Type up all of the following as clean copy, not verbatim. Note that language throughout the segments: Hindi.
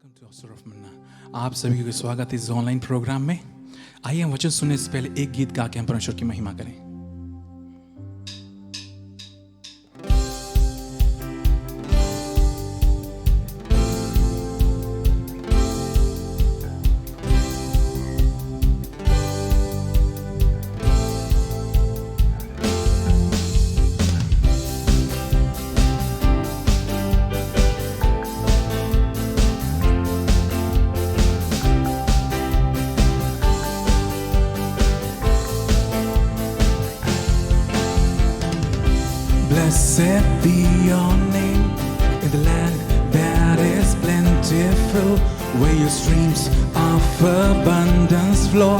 वेलकम टू ऑस्टर ऑफ मन्ना। आप सभी को स्वागत है इस ऑनलाइन प्रोग्राम में। आइए हम वचन सुनने से पहले एक गीत गा के हम परमेश्वर की महिमा करें। Blessed be your name in the land that is plentiful, where your streams of abundance flow.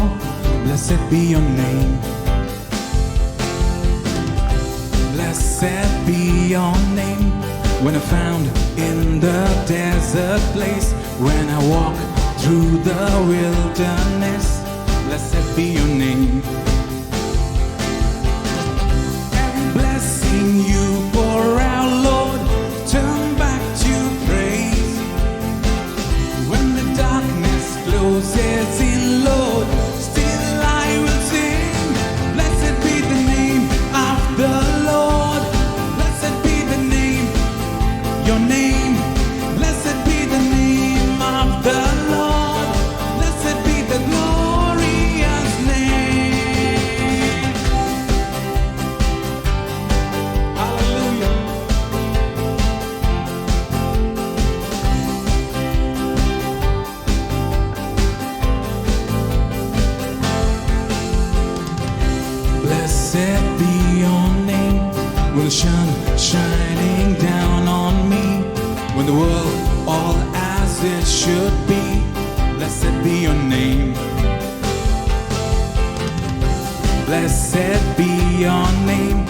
Blessed be your name. Blessed be your name when I'm found in the desert place, when I walk through the wilderness. Blessed be your name. You pour out, Lord, turn back to praise. When the darkness closes in, Lord, still I will sing. Blessed be the name of the Lord. Blessed be the name, your name. Blessed be the name of the Lord. Blessed be the glorious name. Blessed be your name, when the sun shining down on me, when the world all as it should be. Blessed be your name. Blessed be your name,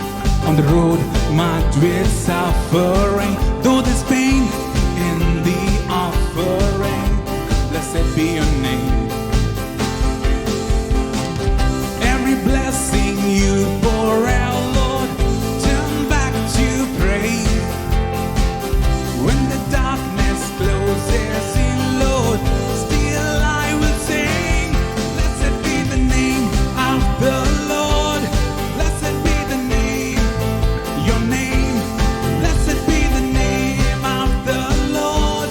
on the road marked with suffering, though there's pain in the offering. Blessed be your name. Every blessing you pour out, Lord, turn back to praise. When the darkness closes in, Lord, still I will sing. Blessed be the name of the Lord. Blessed be the name, your name. Blessed be the name of the Lord.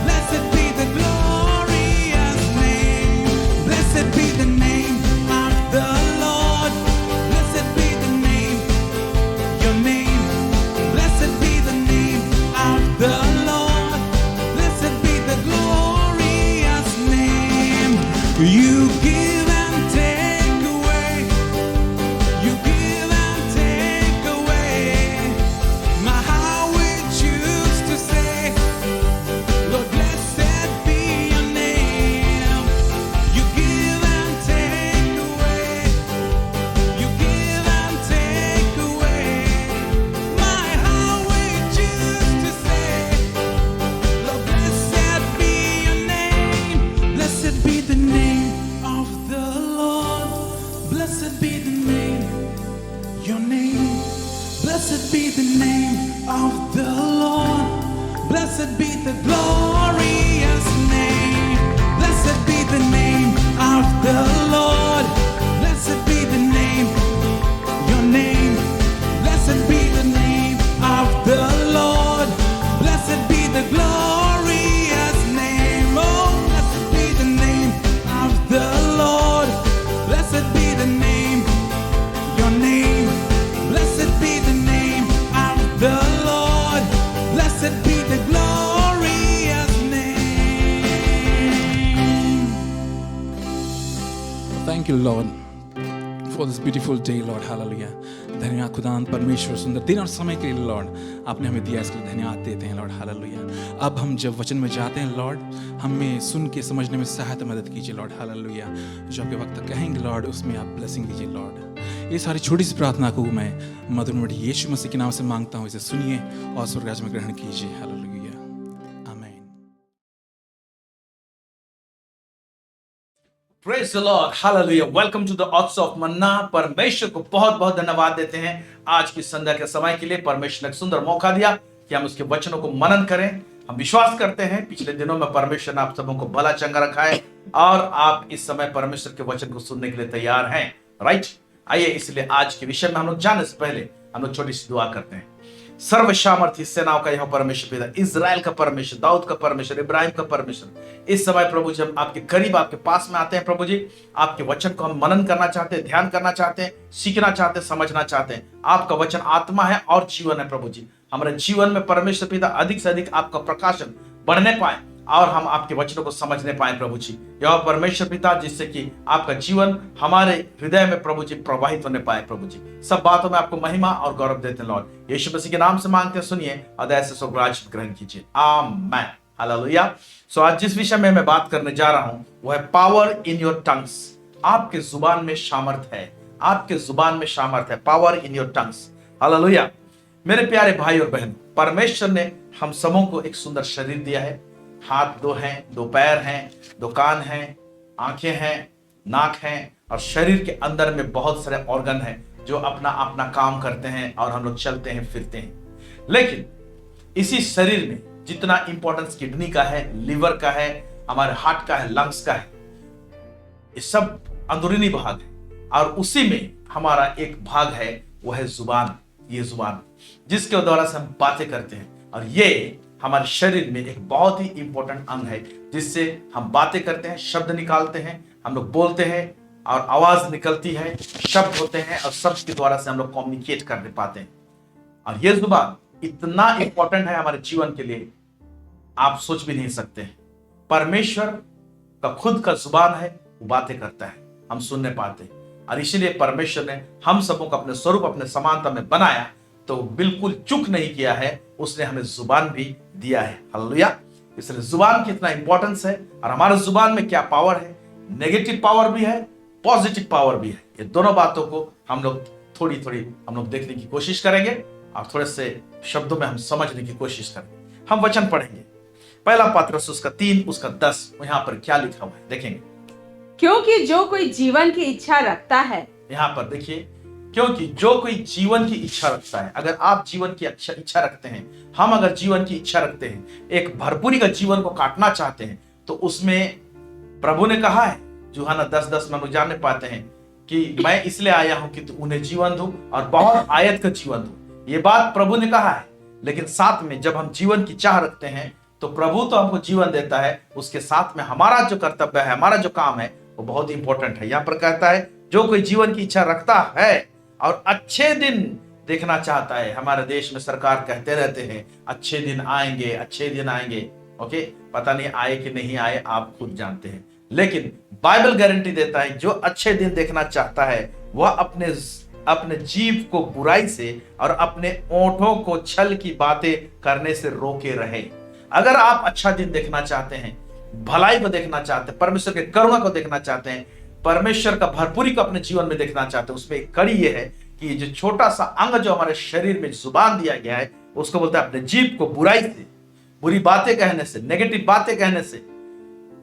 Blessed be the glorious name. Blessed be the name of the Lord. Blessed be the name, your name. Blessed be the name of the Lord. Blessed be the glorious name. You give and take away. You give and take away. My heart will choose to say, Lord, blessed be your name. You give and take away. You give and take away. My heart will choose to say, Lord, blessed be your name. Blessed be the name of the Lord. Blessed be the name, your name. Blessed be the name of the Lord. Blessed be the glorious name. Blessed be the name of the Lord. Blessed be the name, your name. Blessed be the name of the Lord. Blessed be the glorious name. Oh, blessed be the name of the Lord. Blessed be the name, your name. Blessed be the name of the Lord. Blessed be the glorious name. Thank you, Lord, for this beautiful day, Lord. Hallelujah. धन्यवाद खुदान परमेश्वर, सुंदर दिन और समय के लिए लॉर्ड आपने हमें दिया, इसके लिए धन्यवाद देते हैं लॉर्ड। हालेलुया। अब हम जब वचन में जाते हैं लॉर्ड, हमें सुन के समझने में सहायता मदद कीजिए लॉर्ड। हालेलुया। जो आपके वक्त कहेंगे लॉर्ड, उसमें आप ब्लेसिंग दीजिए लॉर्ड। ये सारी छोटी सी प्रार्थना को मैं मधुर मणि यीशु मसीह के नाम से मांगता हूँ। इसे सुनिए और स्वर्गराज में ग्रहण कीजिए। हालेलुया, आमीन। Praise the Lord, Hallelujah. Welcome to the Altar of Manna. परमेश्वर को बहुत बहुत धन्यवाद देते हैं आज की संध्या के समय के लिए। परमेश्वर ने एक सुंदर मौका दिया कि हम उसके वचनों को मनन करें। हम विश्वास करते हैं पिछले दिनों में परमेश्वर ने आप सबों को भला चंगा रखा है और आप इस समय परमेश्वर के वचन को सुनने के लिए तैयार हैं। राइट, आइए इसलिए आज के विषय में हम लोग जाने से पहले हम लोग छोटी सी दुआ करते हैं। सर्वसामर्थी सेनाओं का यह परमेश्वर पिता, इजराइल का परमेश्वर, दाऊद का परमेश्वर, इब्राहिम का परमेश्वर, इस समय प्रभु जी हम आपके करीब आपके पास में आते हैं। प्रभु जी आपके वचन को हम मनन करना चाहते हैं, ध्यान करना चाहते हैं, सीखना चाहते हैं, समझना चाहते हैं। आपका वचन आत्मा है और जीवन है। प्रभु जी हमारे जीवन में परमेश्वर पिता अधिक से अधिक आपका प्रकाशन बढ़ने पाए और हम आपके वचनों को समझने पाए। प्रभु जी यह परमेश्वर पिता, जिससे कि आपका जीवन हमारे हृदय में प्रभु जी प्रवाहित होने पाए। प्रभु जी सब बातों में आपको महिमा और गौरव देते हैं। लॉर्ड यीशु मसीह के नाम से मांगते हैं, सुनिए और दया से स्वराज ग्रहण कीजिए। आमीन, हालेलुया। सो आज जिस विषय में मैं बात करने जा रहा हूं वो है पावर इन योर टंग्स। आपके जुबान में सामर्थ है, आपके जुबान में सामर्थ है। Power in your tongues, hallelujah. मेरे प्यारे भाई और बहन, परमेश्वर ने हम सबों को एक सुंदर शरीर दिया है। हाथ दो हैं, दो पैर हैं, दो कान हैं, आंखें हैं, नाक हैं और शरीर के अंदर में बहुत सारे ऑर्गन हैं जो अपना अपना काम करते हैं और हम लोग चलते हैं फिरते हैं। लेकिन इसी शरीर में जितना इंपॉर्टेंस किडनी का है, लिवर का है, हमारे हार्ट का है, लंग्स का है, ये सब अंदरूनी भाग है और उसी में हमारा एक भाग है वो है जुबान। ये जुबान जिसके द्वारा से हम बातें करते हैं और ये हमारे शरीर में एक बहुत ही इंपॉर्टेंट अंग है जिससे हम बातें करते हैं, शब्द निकालते हैं, हम लोग बोलते हैं और आवाज निकलती है, शब्द होते हैं और शब्द के द्वारा से हम लोग कम्युनिकेट कर पाते हैं। और ये जुबान इतना इंपॉर्टेंट है हमारे जीवन के लिए, आप सोच भी नहीं सकते। परमेश्वर का खुद का जुबान है, वो बातें करता है, हम सुनने पाते हैं और इसीलिए परमेश्वर ने हम सबों को अपने स्वरूप अपने समानता में बनाया तो बिल्कुल चूक नहीं किया है, उसने हमें जुबान भी दिया है। हालेलुया। इसलिए जुबान की इतना इंपॉर्टेंस है और हमारे जुबान में क्या पावर है, नेगेटिव पावर भी है, पॉजिटिव पावर भी है। ये दोनों बातों को हम लोग थोड़ी थोड़ी हम लोग देखने की कोशिश करेंगे और थोड़े से शब्दों में हम समझने की कोशिश करेंगे। हम वचन पढ़ेंगे, पहला पत्रस उसका 3 उसका 10, यहाँ पर क्या लिखा हुआ है देखेंगे। क्योंकि जो कोई जीवन की इच्छा रखता है, यहाँ पर देखिए, क्योंकि जो कोई जीवन की इच्छा रखता है। अगर आप जीवन की इच्छा रखते हैं, हम अगर जीवन की इच्छा रखते हैं, एक भरपूरी का जीवन को काटना चाहते हैं, तो उसमें प्रभु ने कहा है, यूहन्ना 10:10 में हम जानने पाते हैं कि मैं इसलिए आया हूं कि उन्हें जीवन दूं और बहुत आयत का जीवन दूं। ये बात प्रभु ने कहा है, लेकिन साथ में जब हम जीवन की चाह रखते हैं तो प्रभु तो हमको जीवन देता है, उसके साथ में हमारा जो कर्तव्य है, हमारा जो काम है वो बहुत इंपॉर्टेंट है। यहाँ पर कहता है जो कोई जीवन की इच्छा रखता है और अच्छे दिन देखना चाहता है। हमारे देश में सरकार कहते रहते हैं अच्छे दिन आएंगे, अच्छे दिन आएंगे। ओके, पता नहीं आए कि नहीं आए, आप खुद जानते हैं, लेकिन बाइबल गारंटी देता है जो अच्छे दिन देखना चाहता है वह अपने जीव को बुराई से और अपने ओंठों को छल की बातें करने से रोके रहे। अगर आप अच्छा दिन देखना चाहते हैं, भलाई को देखना चाहते हैं, परमेश्वर के करुणा को देखना चाहते हैं, परमेश्वर का भरपूरी को अपने जीवन में देखना चाहते हैं, उसमें एक कड़ी ये है कि जो छोटा सा अंग जो हमारे शरीर में जुबान दिया गया है उसको बोलते हैं अपने जीभ को बुराई से, बुरी बातें कहने से, नेगेटिव बातें कहने से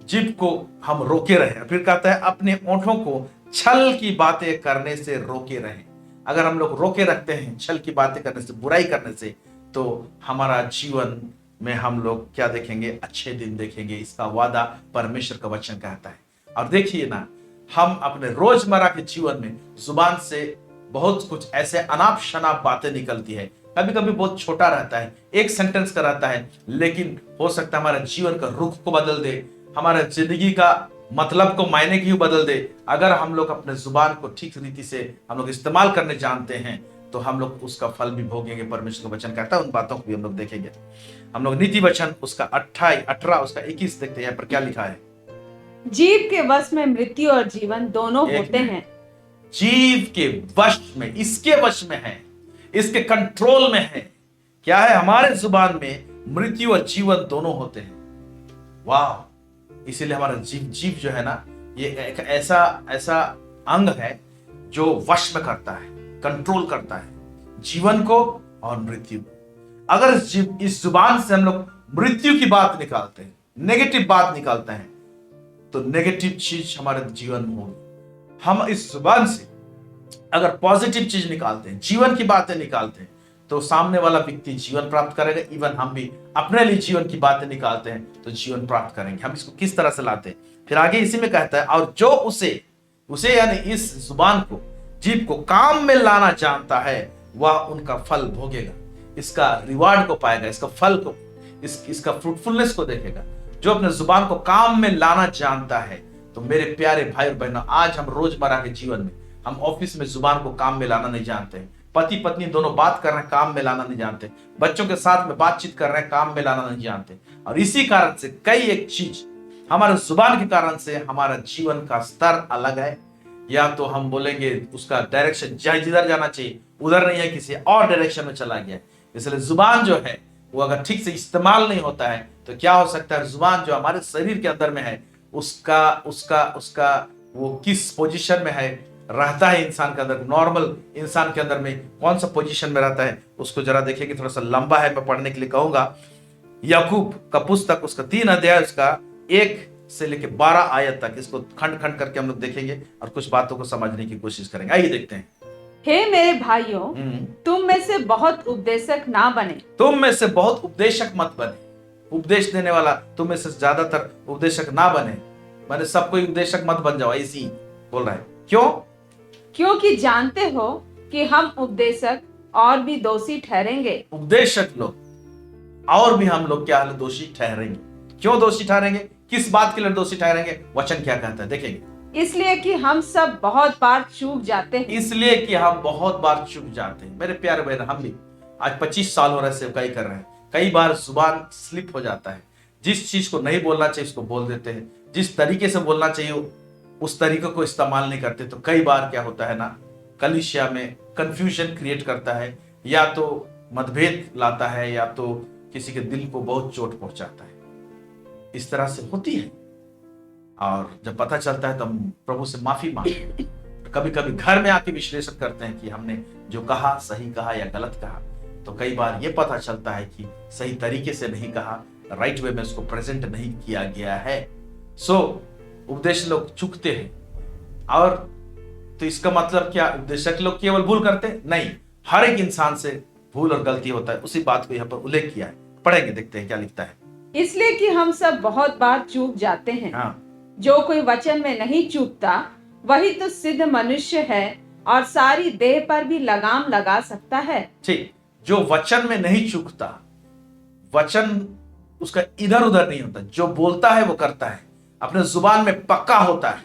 जीभ को हम रोके रहे। फिर कहता है अपने ओंठों को छल की बातें करने से रोके रहे। अगर हम लोग रोके रखते हैं छल की बातें करने से, बुराई करने से, तो हमारा जीवन में हम लोग क्या देखेंगे, अच्छे दिन देखेंगे। इसका वादा परमेश्वर का वचन कहता है। और देखिए ना, हम अपने रोजमर्रा के जीवन में जुबान से बहुत कुछ ऐसे अनाप शनाप बातें निकलती है। कभी कभी बहुत छोटा रहता है, एक सेंटेंस का रहता है, लेकिन हो सकता है हमारे जीवन का रुख को बदल दे, हमारे जिंदगी का मतलब को, मायने की बदल दे। अगर हम लोग अपने जुबान को ठीक रीति से हम लोग इस्तेमाल करने जानते हैं तो हम लोग उसका फल भी भोगेंगे। परमेश्वर का वचन कहता है, उन बातों को भी हम लोग देखेंगे। हम लोग नीति वचन उसका 18 उसका 21 देखते हैं। यहाँ पर क्या लिखा है, जीव के वश में मृत्यु और जीवन दोनों होते हैं। जीव के वश में, इसके वश में है, इसके कंट्रोल में है। क्या है, हमारे जुबान में मृत्यु और जीवन दोनों होते हैं। वाह, इसीलिए हमारा जीव जो है ना, ये एक ऐसा अंग है जो वश में करता है, कंट्रोल करता है जीवन को और मृत्यु को। अगर इस जुबान से हम लोग मृत्यु की बात निकालते हैं, नेगेटिव बात निकालते हैं, तो नेगेटिव चीज हमारे जीवन में होगी। हम इस जुबान से अगर पॉजिटिव चीज निकालते हैं, जीवन की बातें निकालते हैं, तो सामने वाला व्यक्ति जीवन प्राप्त करेगा। इवन हम भी अपने लिए जीवन की बातें निकालते हैं तो जीवन प्राप्त करेंगे। हम इसको किस तरह से लाते हैं, फिर आगे इसी में कहता है, और जो उसे यानी इस जुबान को, जीभ को काम में लाना जानता है वह उनका फल भोगेगा, इसका रिवार्ड को पाएगा, इसका फल को, इसका फ्रूटफुलनेस को देखेगा। जो अपने जुबान को काम में लाना जानता है। तो मेरे प्यारे भाई और बहनों, आज हम रोजमर्रा के जीवन में, हम ऑफिस में जुबान को काम में लाना नहीं जानते हैं। पति पत्नी दोनों बात कर रहे हैं, काम में लाना नहीं जानते। बच्चों के साथ में बातचीत कर रहे हैं, काम में लाना नहीं जानते। और इसी कारण से कई एक चीज हमारे जुबान के कारण से हमारा जीवन का स्तर अलग है। या तो हम बोलेंगे उसका डायरेक्शन जिधर जाना चाहिए उधर नहीं है, किसी और डायरेक्शन में चला गया। इसलिए जुबान जो है वो अगर ठीक से इस्तेमाल नहीं होता है तो क्या हो सकता है, जुबान जो हमारे शरीर के अंदर में है उसका वो किस पोजीशन में है रहता है इंसान के अंदर, नॉर्मल इंसान के अंदर में कौन सा पोजीशन में रहता है, उसको जरा देखिए कि थोड़ा सा लंबा है, मैं पढ़ने के लिए कहूंगा। याकूब का पुस्तक उसका 3 अध्याय उसका 1 से लेकर 12 आयत तक, इसको खंड खंड करके हम लोग देखेंगे और कुछ बातों को समझने की कोशिश करेंगे। आइए देखते हैं। हे मेरे भाइयों, तुम में से बहुत उपदेशक ना बने। तुम में से बहुत उपदेशक मत बने। उपदेश देने वाला तुम में से ज्यादातर उपदेशक ना बने, मैंने सब कोई उपदेशक मत बन जाओ, ऐसी बोल रहा है। क्यों? क्योंकि जानते हो कि हम उपदेशक और भी दोषी ठहरेंगे। उपदेशक लोग और भी हम लोग क्या दोषी ठहरेंगे। क्यों दोषी ठहरेंगे? किस बात के लिए दोषी ठहरेंगे? वचन क्या कहता है, देखेंगे। इसलिए कि हम सब बहुत बार चूक जाते हैं। इसलिए कि हम बहुत बार चूक जाते हैं। मेरे प्यारे बहन, हम भी आज 25 साल हो रहे सेवकाई कर रहे हैं। कई बार जुबान स्लिप हो जाता है। जिस चीज को नहीं बोलना चाहिए उसको बोल देते हैं, जिस तरीके से बोलना चाहिए उस तरीके को इस्तेमाल नहीं करते। तो कई बार क्या होता है ना, कलीसिया में कंफ्यूजन क्रिएट करता है, या तो मतभेद लाता है, या तो किसी के दिल को बहुत चोट पहुंचाता है। इस तरह से होती है। और जब पता चलता है तो हम प्रभु से माफी मांगते हैं। कभी कभी घर में आके विश्लेषण करते हैं कि हमने जो कहा सही कहा या गलत कहा। तो कई बार ये पता चलता है कि सही तरीके से नहीं कहा, राइट वे में उसको प्रेजेंट नहीं किया गया है। सो उपदेश लोग चूकते हैं। और तो इसका मतलब क्या, उपदेशक लोग केवल भूल करते? नहीं, हर एक इंसान से भूल और गलती होता है। उसी बात को यहाँ पर उल्लेख किया है। पढ़ेंगे, देखते हैं क्या लिखता है। इसलिए कि हम सब बहुत बार चूक जाते हैं। हाँ। जो कोई वचन में नहीं चूकता वही तो सिद्ध मनुष्य है और सारी देह पर भी लगाम लगा सकता है। ठीक, जो वचन में नहीं चूकता, वचन उसका इधर उधर नहीं होता, जो बोलता है वो करता है, अपने जुबान में पक्का होता है,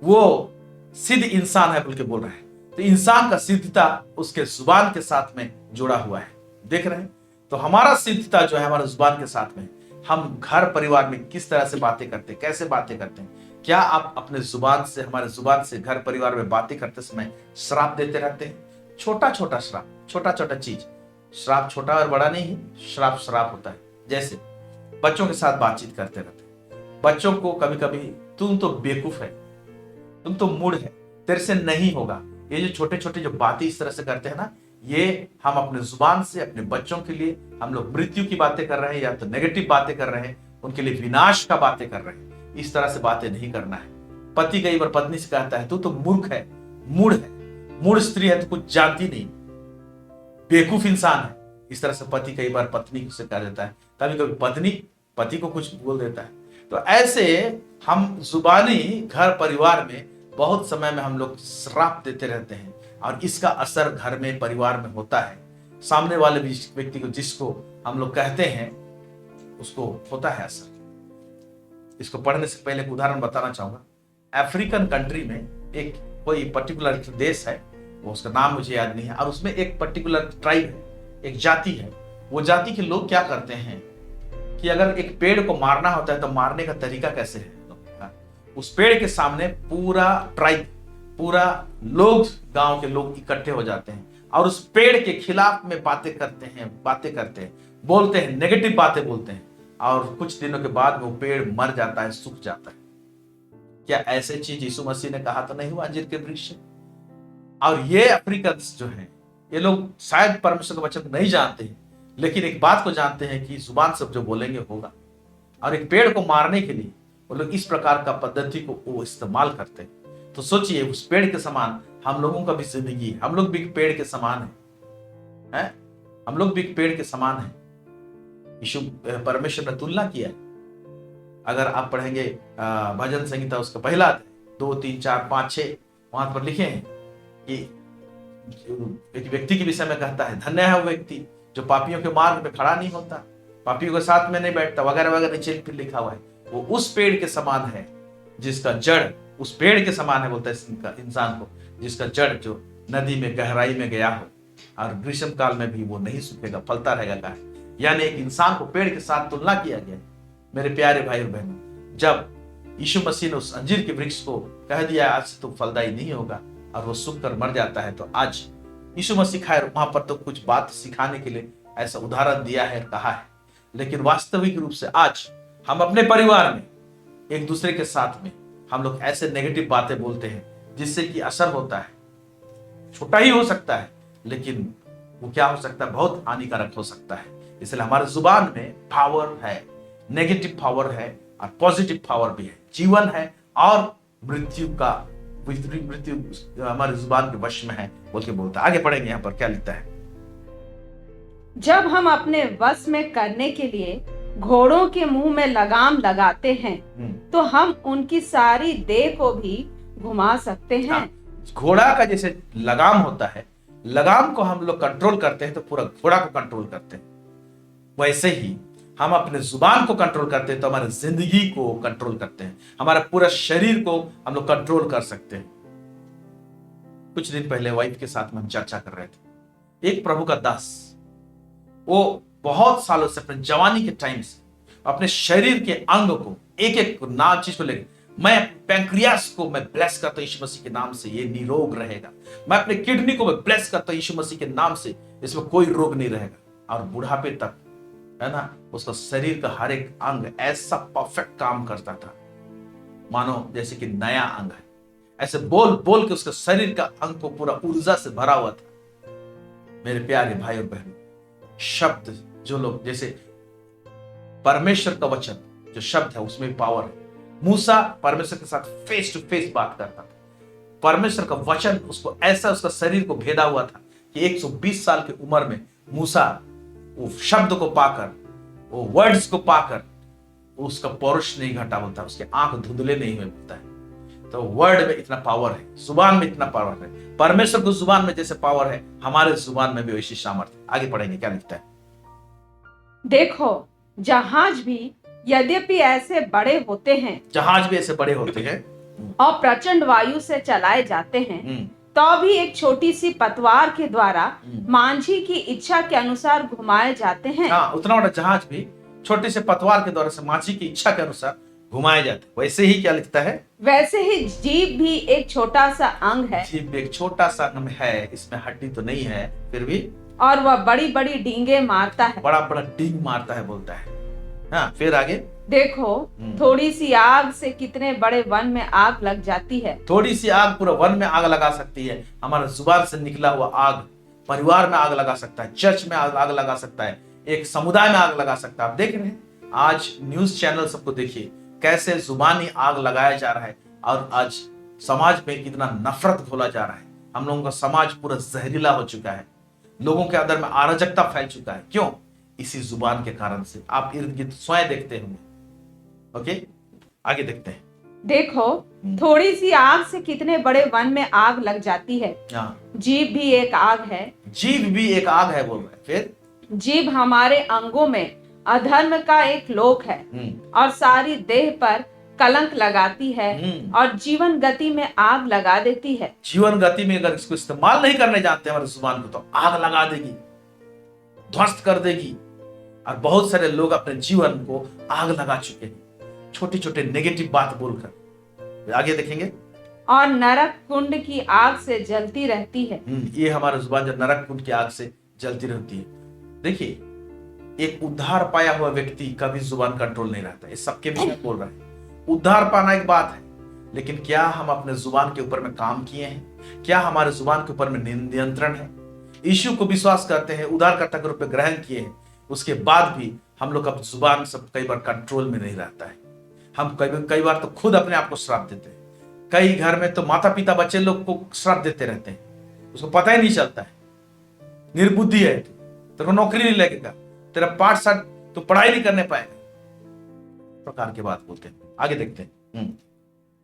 वो सिद्ध इंसान है बोल के बोल रहा है। तो इंसान का सिद्धता उसके जुबान के साथ में जुड़ा हुआ है। देख रहे हैं? तो हमारा सिद्धता जो है हमारे जुबान के साथ में। हम घर परिवार में किस तरह से बातें करते हैं, कैसे बातें करते हैं। क्या आप अपने जुबान से, हमारे जुबान से घर परिवार में बातें करते समय श्राप देते रहते हैं? छोटा छोटा श्राप, छोटा छोटा चीज। श्राप छोटा और बड़ा नहीं है, श्राप श्राप होता है। जैसे बच्चों के साथ बातचीत करते रहते हैं, बच्चों को कभी कभी तुम तो बेवकूफ है, तुम तो मूड है, तेरे से नहीं होगा। ये जो छोटे छोटे जो बातें इस तरह से करते हैं ना, ये हम अपने जुबान से अपने बच्चों के लिए हम लोग मृत्यु की बातें कर रहे हैं, या तो नेगेटिव बातें कर रहे हैं, उनके लिए विनाश का बातें कर रहे हैं। इस तरह से बातें नहीं करना है। पति कई बार पत्नी से कहता है, तू तो मूर्ख है, मूढ़ स्त्री है, तो कुछ जानती नहीं, बेवकूफ इंसान है। इस तरह से पति कई बार पत्नी से कह देता है, कभी कभी पत्नी पति को कुछ बोल देता है। तो ऐसे हम जुबानी घर परिवार में बहुत समय में हम लोग श्राप देते रहते हैं, और इसका असर घर में परिवार में होता है। सामने वाले व्यक्ति को, जिसको हम लोग कहते हैं, उसको होता है असर। इसको पढ़ने से पहले एक उदाहरण बताना चाहूंगा। अफ्रीकन कंट्री में एक कोई पर्टिकुलर देश है, वो उसका नाम मुझे याद नहीं है, और उसमें एक पर्टिकुलर ट्राइब है, एक जाति है। वो जाति के लोग क्या करते हैं कि अगर एक पेड़ को मारना होता है तो मारने का तरीका कैसे है, उस पेड़ के सामने पूरा ट्राइब, पूरा लोग, गांव के लोग इकट्ठे हो जाते हैं और उस पेड़ के खिलाफ में बातें करते हैं, बोलते हैं, नेगेटिव बातें बोलते हैं, और कुछ दिनों के बाद वो पेड़ मर जाता है, सूख जाता है। क्या ऐसे चीज यीशु मसीह ने कहा तो नहीं हुआ अंजीर के वृक्ष से? और ये अफ्रीकन जो हैं, ये लोग शायद परमेश्वर के वचन नहीं जानते हैं, लेकिन एक बात को जानते हैं कि जुबान से जो बोलेंगे होगा। और एक पेड़ को मारने के लिए वो लोग इस प्रकार का पद्धति को वो इस्तेमाल करते हैं। तो सोचिए, उस पेड़ के समान हम लोगों का भी जिंदगी, हम लोग भी पेड़ के समान है। हैं? हम लोग भी एक पेड़ के समान हैं। यीशु परमेश्वर ने तुलना किया है। अगर आप पढ़ेंगे भजन संहिता उसका पहला अध्याय 2, 3, 4, 5, 6 वहां पर लिखे हैं कि एक व्यक्ति के विषय में कहता है, धन्य है वो व्यक्ति जो पापियों के मार्ग में खड़ा नहीं होता, पापियों के साथ में नहीं बैठता, वगैरह वगैरह नीचे फिर लिखा हुआ है। वो उस पेड़ के समान है जिसका जड़, उस पेड़ के समान है बोलता है इंसान को, जिसका जड़ जो नदी में गहराई में गया हो और ग्रीष्म काल में भी वो नहीं सूखेगा, फलता रहेगा गाय। यानी एक इंसान को पेड़ के साथ तुलना किया गया है। मेरे प्यारे भाई और बहनों, जब यीशु मसीह ने उस अंजीर के वृक्ष को कह दिया आज से तुम फलदायी नहीं होगा और वो सूख कर मर जाता है, तो आज यीशु मसीह खैर वहां पर तो कुछ बात सिखाने के लिए ऐसा उदाहरण दिया है, कहा है, लेकिन वास्तविक रूप से आज हम अपने परिवार में एक दूसरे के साथ में हम लोग ऐसे नेगेटिव बातें बोलते हैं जिससे कि असर होता है। छोटा ही हो सकता है लेकिन वो क्या हो सकता है, बहुत हानिकारक हो सकता है। इसलिए हमारे जुबान में पावर है, नेगेटिव पावर है और पॉजिटिव पावर भी है। जीवन है और मृत्यु हमारे जुबान के वश में है बोल के बोलता है। आगे पढ़ेंगे, यहाँ पर क्या लिखता है। जब हम अपने वश में करने के लिए घोड़ों के मुंह में लगाम लगाते हैं तो हम उनकी सारी देह को भी घुमा सकते हैं। हाँ, घोड़ा का जैसे लगाम होता है, लगाम को हम लोग कंट्रोल करते हैं तो पूरा घोड़ा को कंट्रोल करते हैं, वैसे ही हम अपने जुबान को कंट्रोल करते हैं तो हमारे जिंदगी को कंट्रोल करते हैं, हमारा पूरा शरीर को हम लोग कंट्रोल कर सकते हैं। कुछ दिन पहले वाइफ के साथ में हम चर्चा कर रहे थे। एक प्रभु का दास, वो बहुत सालों से अपने जवानी के टाइम से अपने शरीर के अंग को एक एक नाम चीज को लेकर, मैं पैंक्रियास को मैं ब्लेस करता हूं यीशु मसीह के नाम से, ये निरोग रहेगा। मैं अपने किडनी को मैं ब्लेस करता हूं यीशु मसीह के नाम से, इसमें कोई रोग नहीं रहेगा। और बुढ़ापे तक है ना, उसका शरीर का हर एक अंग ऐसा परफेक्ट काम करता था मानो जैसे कि नया अंग है। ऐसे बोल बोल के उसके शरीर का अंग को पूरा ऊर्जा से भरा हुआ था। मेरे प्यारे भाई और बहनों, शब्द जो लोग जैसे परमेश्वर का वचन जो शब्द है उसमें पावर है। मूसा परमेश्वर के साथ फेस टू फेस बात करता था। परमेश्वर का वचन उसको ऐसा उसका शरीर को भेदा हुआ था कि 120 साल की उम्र में मूसा वो शब्द को पाकर, वो वर्ड्स को पाकर उसका पौरुष नहीं घटा होता, उसके आंख धुंधले नहीं हुए होता है। तो वर्ड में इतना पावर है, जुबान में इतना पावर है। परमेश्वर को जुबान में जैसे पावर है, हमारे जुबान में भी वैसी सामर्थ्य। आगे पढ़ेंगे, क्या लिखता है। देखो, जहाज भी यद्यपि ऐसे बड़े होते हैं, जहाज भी ऐसे बड़े होते हैं और प्रचंड वायु से चलाए जाते हैं, तो भी एक छोटी सी पतवार के द्वारा मांझी की इच्छा के अनुसार घुमाए जाते हैं। हाँ, उतना बड़ा जहाज भी छोटे से पतवार के द्वारा से मांझी की इच्छा के अनुसार घुमाए जाते हैं। वैसे ही क्या लिखता है, वैसे ही जीभ भी एक छोटा सा अंग है। जीभ एक छोटा सा अंग है, इसमें हड्डी तो नहीं है फिर भी, और वह बड़ी बड़ी डींगे मारता है, बड़ा बड़ा डींग मारता है बोलता है। हाँ, फिर आगे देखो, थोड़ी सी आग से कितने बड़े वन में आग लग जाती है। थोड़ी सी आग पूरा वन में आग लगा सकती है। हमारे जुबान से निकला हुआ आग परिवार में आग लगा सकता है, चर्च में आग लगा सकता है, एक समुदाय में आग लगा सकता है। आप देख रहे हैं आज न्यूज चैनल सबको देखिए कैसे जुबानी आग लगाया जा रहा है, और आज समाज में कितना नफरत घोला जा रहा है। हम लोगों का समाज पूरा जहरीला हो चुका है, लोगों के अंदर में अराजकता फैल चुका है। क्यों? इसी जुबान के कारण से। आप इर्द गिर्द स्वयं देखते होंगे। ओके, आगे देखते हैं। देखो, थोड़ी सी आग से कितने बड़े वन में आग लग जाती है। जीभ भी एक आग है। जीभ भी एक आग है बोल रहे हैं। फिर जीभ हमारे अंगों में अधर्म का एक लोक है और सारी देह पर कलंक लगाती है और जीवन गति में आग लगा देती है। जीवन गति में अगर इसको इस्तेमाल नहीं करने जानते हमारे जुबान को तो आग लगा देगी, ध्वस्त कर देगी। और बहुत सारे लोग अपने जीवन को आग लगा चुके हैं छोटी छोटे नेगेटिव बात बोलकर। आगे देखेंगे, और नरक कुंड की आग से जलती रहती है। ये हमारे जुबान जो नरक कुंड की आग से जलती रहती है। देखिए, एक उद्धार पाया हुआ व्यक्ति कभी जुबान कंट्रोल नहीं रहता। ये सबके भी बोल रहा है। उद्धार पाना एक बात है, लेकिन क्या हम अपने जुबान के ऊपर में काम किए हैं? क्या हमारे जुबान के ऊपर में नियंत्रण है? यीशु को विश्वास करते हैं, उद्धारकर्ता के रूप में ग्रहण किए हैं, उसके बाद भी हम लोग अब जुबान सब कई बार कंट्रोल में नहीं रहता है। हम कई बार तो खुद अपने आप को श्राप देते हैं। कई घर में तो माता पिता बच्चे लोग को श्राप देते रहते हैं, उसको पता ही नहीं चलता है। निर्बुद्धि है तू, तेरे को नौकरी नहीं लगेगा, तेरा पाठ साठ तू पढ़ाई नहीं करने पाएगा, प्रकार की बात बोलते हैं। आगे देखते हैं।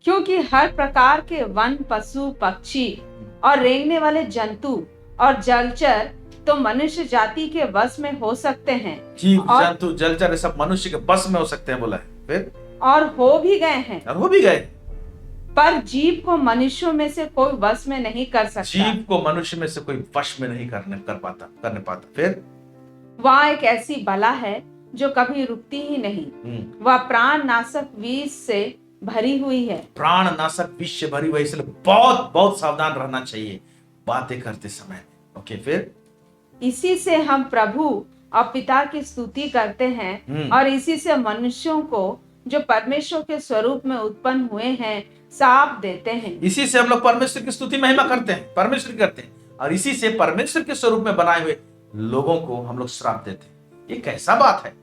क्योंकि हर प्रकार के वन, पशु, पक्षी और रेंगने वाले जंतु और जलचर तो मनुष्य जाति के वश में हो सकते हैं, जीव और- जंतु जलचर ये सब मनुष्य के बस में हो सकते हैं, बोला है। फिर और हो भी गए हैं, और हो भी गए। पर जीव को मनुष्यों में से कोई वश में नहीं कर सकता। जीव को मनुष्य में से कोई वश में नहीं करने पाता। फिर वह एक ऐसी बला है जो कभी रुकती ही नहीं, वह प्राण नाशक विष से भरी हुई है। प्राण नाशक विष से भरी हुई, इसलिए बहुत बहुत सावधान रहना चाहिए बातें करते समय। ओके, फिर इसी से हम प्रभु और पिता की स्तुति करते हैं और इसी से मनुष्यों को जो परमेश्वर के स्वरूप में उत्पन्न हुए हैं साप देते हैं। इसी से हम लोग परमेश्वर की स्तुति महिमा करते हैं, परमेश्वर की करते हैं, और इसी से परमेश्वर के स्वरूप में बनाए हुए लोगों को हम लोग श्राप देते हैं। ये कैसा बात है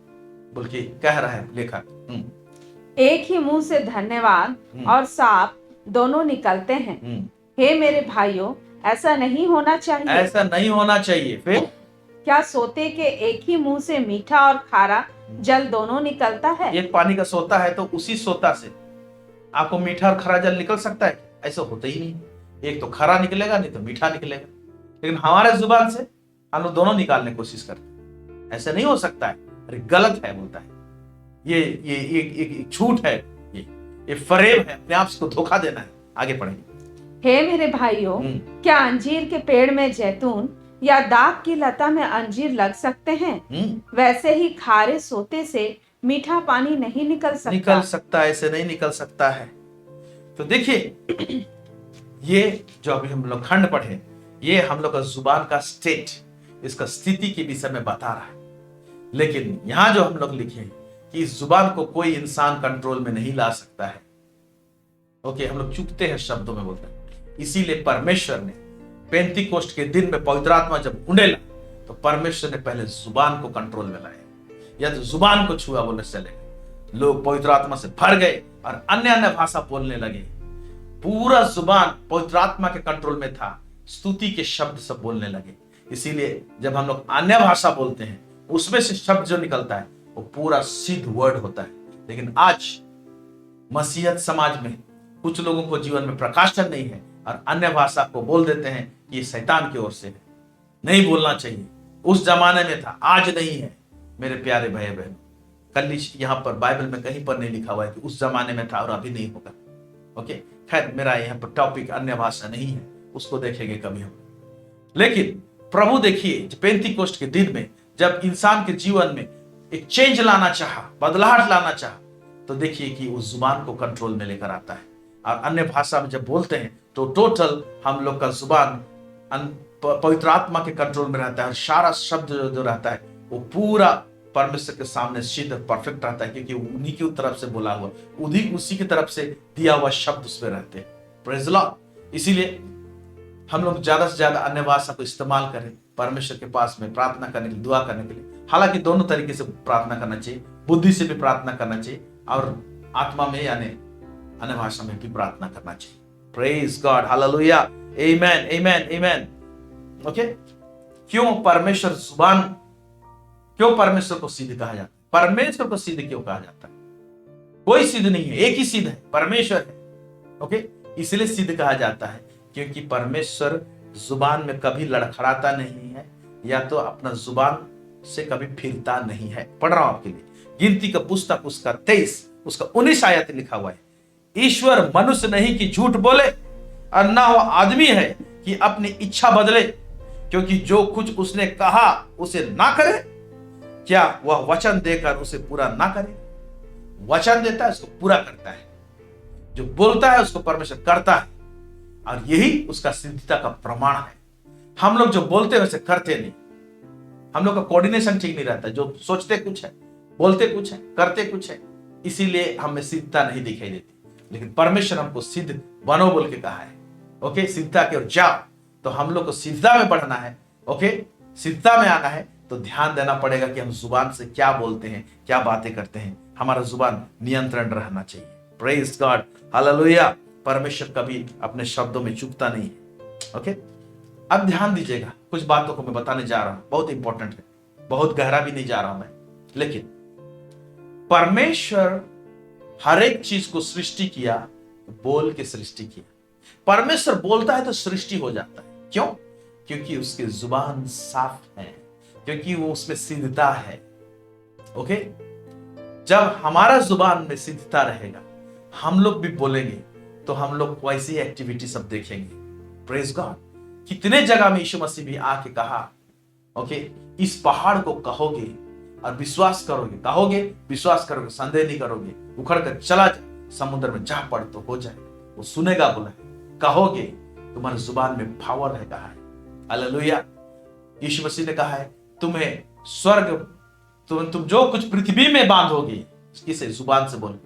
बोल के कह रहा है लेखक। एक ही मुंह से धन्यवाद और साप दोनों निकलते हैं। हे मेरे भाइयों, ऐसा नहीं होना चाहिए। ऐसा नहीं होना चाहिए। फिर क्या सोते के एक ही मुंह से मीठा और खारा जल दोनों निकलता है? एक पानी का सोता है तो उसी सोता से आपको मीठा और खरा जल निकल सकता है? ऐसा होता ही नहीं। एक तो खरा निकलेगा, नहीं तो मीठा निकलेगा। लेकिन हमारे जुबान से हम लोग दोनों निकालने की कोशिश करते हैं। ऐसा नहीं हो सकता है, अरे गलत है बोलता है। ये झूठ है, ये फरेब है, अपने आप को धोखा देना है। आगे पढ़ेंगे। हे मेरे भाइयों, क्या अंजीर के पेड़ में जैतून या दाख की लता में अंजीर लग सकते हैं? वैसे ही खारे सोते से मीठा पानी नहीं निकल सकता। ऐसे नहीं निकल सकता है। तो देखिए, ये जो अभी हम लोग खंड पढ़े, ये हम लोग का जुबान का स्टेट, इसका स्थिति के विषय में बता रहा है। लेकिन यहां जो हम लोग लिखे कि इस जुबान को कोई इंसान कंट्रोल में नहीं ला सकता है। ओके, हम लोग चूकते हैं शब्दों में बोलते हैं। इसीलिए परमेश्वर ने पेंतीकोस्ट के दिन में पवित्र आत्मा जब उंडेला तो परमेश्वर ने पहले जुबान को कंट्रोल में लाया। या तो जुबान को छुआ बोलने से चले, लोग पवित्र आत्मा से भर गए और अन्य अन्य भाषा बोलने लगे। पूरा जुबान पवित्र आत्मा के कंट्रोल में था, स्तुति के शब्द सब बोलने लगे। इसीलिए जब हम लोग अन्य भाषा बोलते हैं, उसमें से शब्द जो निकलता है वो पूरा सिद्ध वर्ड होता है। लेकिन आज मसीहत समाज में कुछ लोगों को जीवन में प्रकाशन नहीं है और अन्य भाषा को बोल देते हैं कि ये शैतान की ओर से है, नहीं बोलना चाहिए। उस जमाने में था, आज नहीं है। मेरे प्यारे भाई बहन, कल यहाँ पर बाइबल में कहीं पर नहीं लिखा हुआ है कि उस जमाने में था और अभी नहीं होगा। ओके, खैर मेरा यहाँ पर टॉपिक अन्य भाषा नहीं है, उसको देखेंगे कभी हम। लेकिन प्रभु देखिए, पेंतीकोस्ट के दिन में जब इंसान के जीवन में एक चेंज लाना चाहा, बदलाहट लाना चाहा, तो देखिए कि उस जुबान को कंट्रोल में लेकर आता है। और अन्य भाषा में जब बोलते हैं तो टोटल हम लोग का जुबान पवित्र आत्मा के कंट्रोल में रहता है। और सारा शब्द जो रहता है वो पूरा परमेश्वर के सामने सिद्ध परफेक्ट रहता है, क्योंकि उन्हीं की तरफ से बोला हुआ, उसी की तरफ से दिया हुआ शब्द उसमें रहते हैं। Praise Lord. इसीलिए हम लोग ज्यादा से ज्यादा अन्य भाषा को इस्तेमाल करें परमेश्वर के पास में प्रार्थना करने के लिए, दुआ करने के लिए। हालांकि दोनों तरीके से प्रार्थना करना चाहिए, बुद्धि से भी प्रार्थना करना चाहिए और आत्मा में यानी अन्य भाषा में भी प्रार्थना करना चाहिए। प्रेज गॉड, हालेलुया, आमेन, आमेन, आमेन। ओके, क्यों परमेश्वर को सिद्ध कहा जाता है? परमेश्वर को सिद्ध क्यों कहा जाता है? कोई सिद्ध नहीं है, एक ही सिद्ध है, परमेश्वर है। ओके, इसलिए सिद्ध कहा जाता है क्योंकि परमेश्वर जुबान में कभी लड़खड़ाता नहीं है, या तो अपना जुबान से कभी फिरता नहीं है। पढ़ रहा हूं आपके लिए, गिनती का पुस्तक उसका 23 उसका 19 आयत लिखा हुआ है। ईश्वर मनुष्य नहीं कि झूठ बोले, और ना वो आदमी है कि अपनी इच्छा बदले, क्योंकि जो कुछ उसने कहा उसे ना करे, क्या वह वचन देकर उसे पूरा ना करे? वचन देता है, उसको पूरा करता है। जो बोलता है उसको परमेश्वर करता है, और यही उसका सिद्धता का प्रमाण है। हम लोग जो बोलते हैं वैसे करते नहीं, हम लोग का कोऑर्डिनेशन ठीक नहीं रहता। जो सोचते कुछ है, बोलते कुछ है, करते कुछ है, इसीलिए हमें सिद्धता नहीं दिखाई देती। लेकिन परमेश्वर हमको सिद्ध बनो बोल के कहा है। ओके, सिद्धता की ओर जाओ। तो हम लोग को सिद्धता में बढ़ना है। ओके, सिद्धता में आना है तो ध्यान देना पड़ेगा कि हम जुबान से क्या बोलते हैं, क्या बातें करते हैं। हमारा जुबान नियंत्रण रहना चाहिए। Praise God, hallelujah. परमेश्वर कभी अपने शब्दों में चूकता नहीं है। ओके, अब ध्यान दीजिएगा, कुछ बातों को मैं बताने जा रहा हूं, बहुत इंपॉर्टेंट है, बहुत गहरा भी नहीं जा रहा हूं मैं, लेकिन परमेश्वर हर एक चीज को सृष्टि किया, बोल के सृष्टि किया। परमेश्वर बोलता है तो सृष्टि हो जाता है। क्यों? क्योंकि उसकी जुबान साफ है, क्योंकि वो उसमें सिद्धता है। ओके, जब हमारा जुबान में सिद्धता रहेगा, हम लोग भी बोलेंगे तो हम लोग वैसी एक्टिविटी सब देखेंगे। Praise God. कितने जगह में यीशु मसीह भी आके कहा, ओके, इस पहाड़ को कहोगे और विश्वास करोगे, कहोगे विश्वास करोगे, संदेह नहीं करोगे, उखड़ कर चला जा, समुद्र में जा पड़ तो हो जाए, वो सुनेगा बोला है। कहोगे, तुम्हारे जुबान में पावर है, कहा है। हालेलुया। यीशु मसीह ने कहा है, तुम्हें स्वर्ग, तुम जो कुछ पृथ्वी में बांधोगे, किसे जुबान से बोल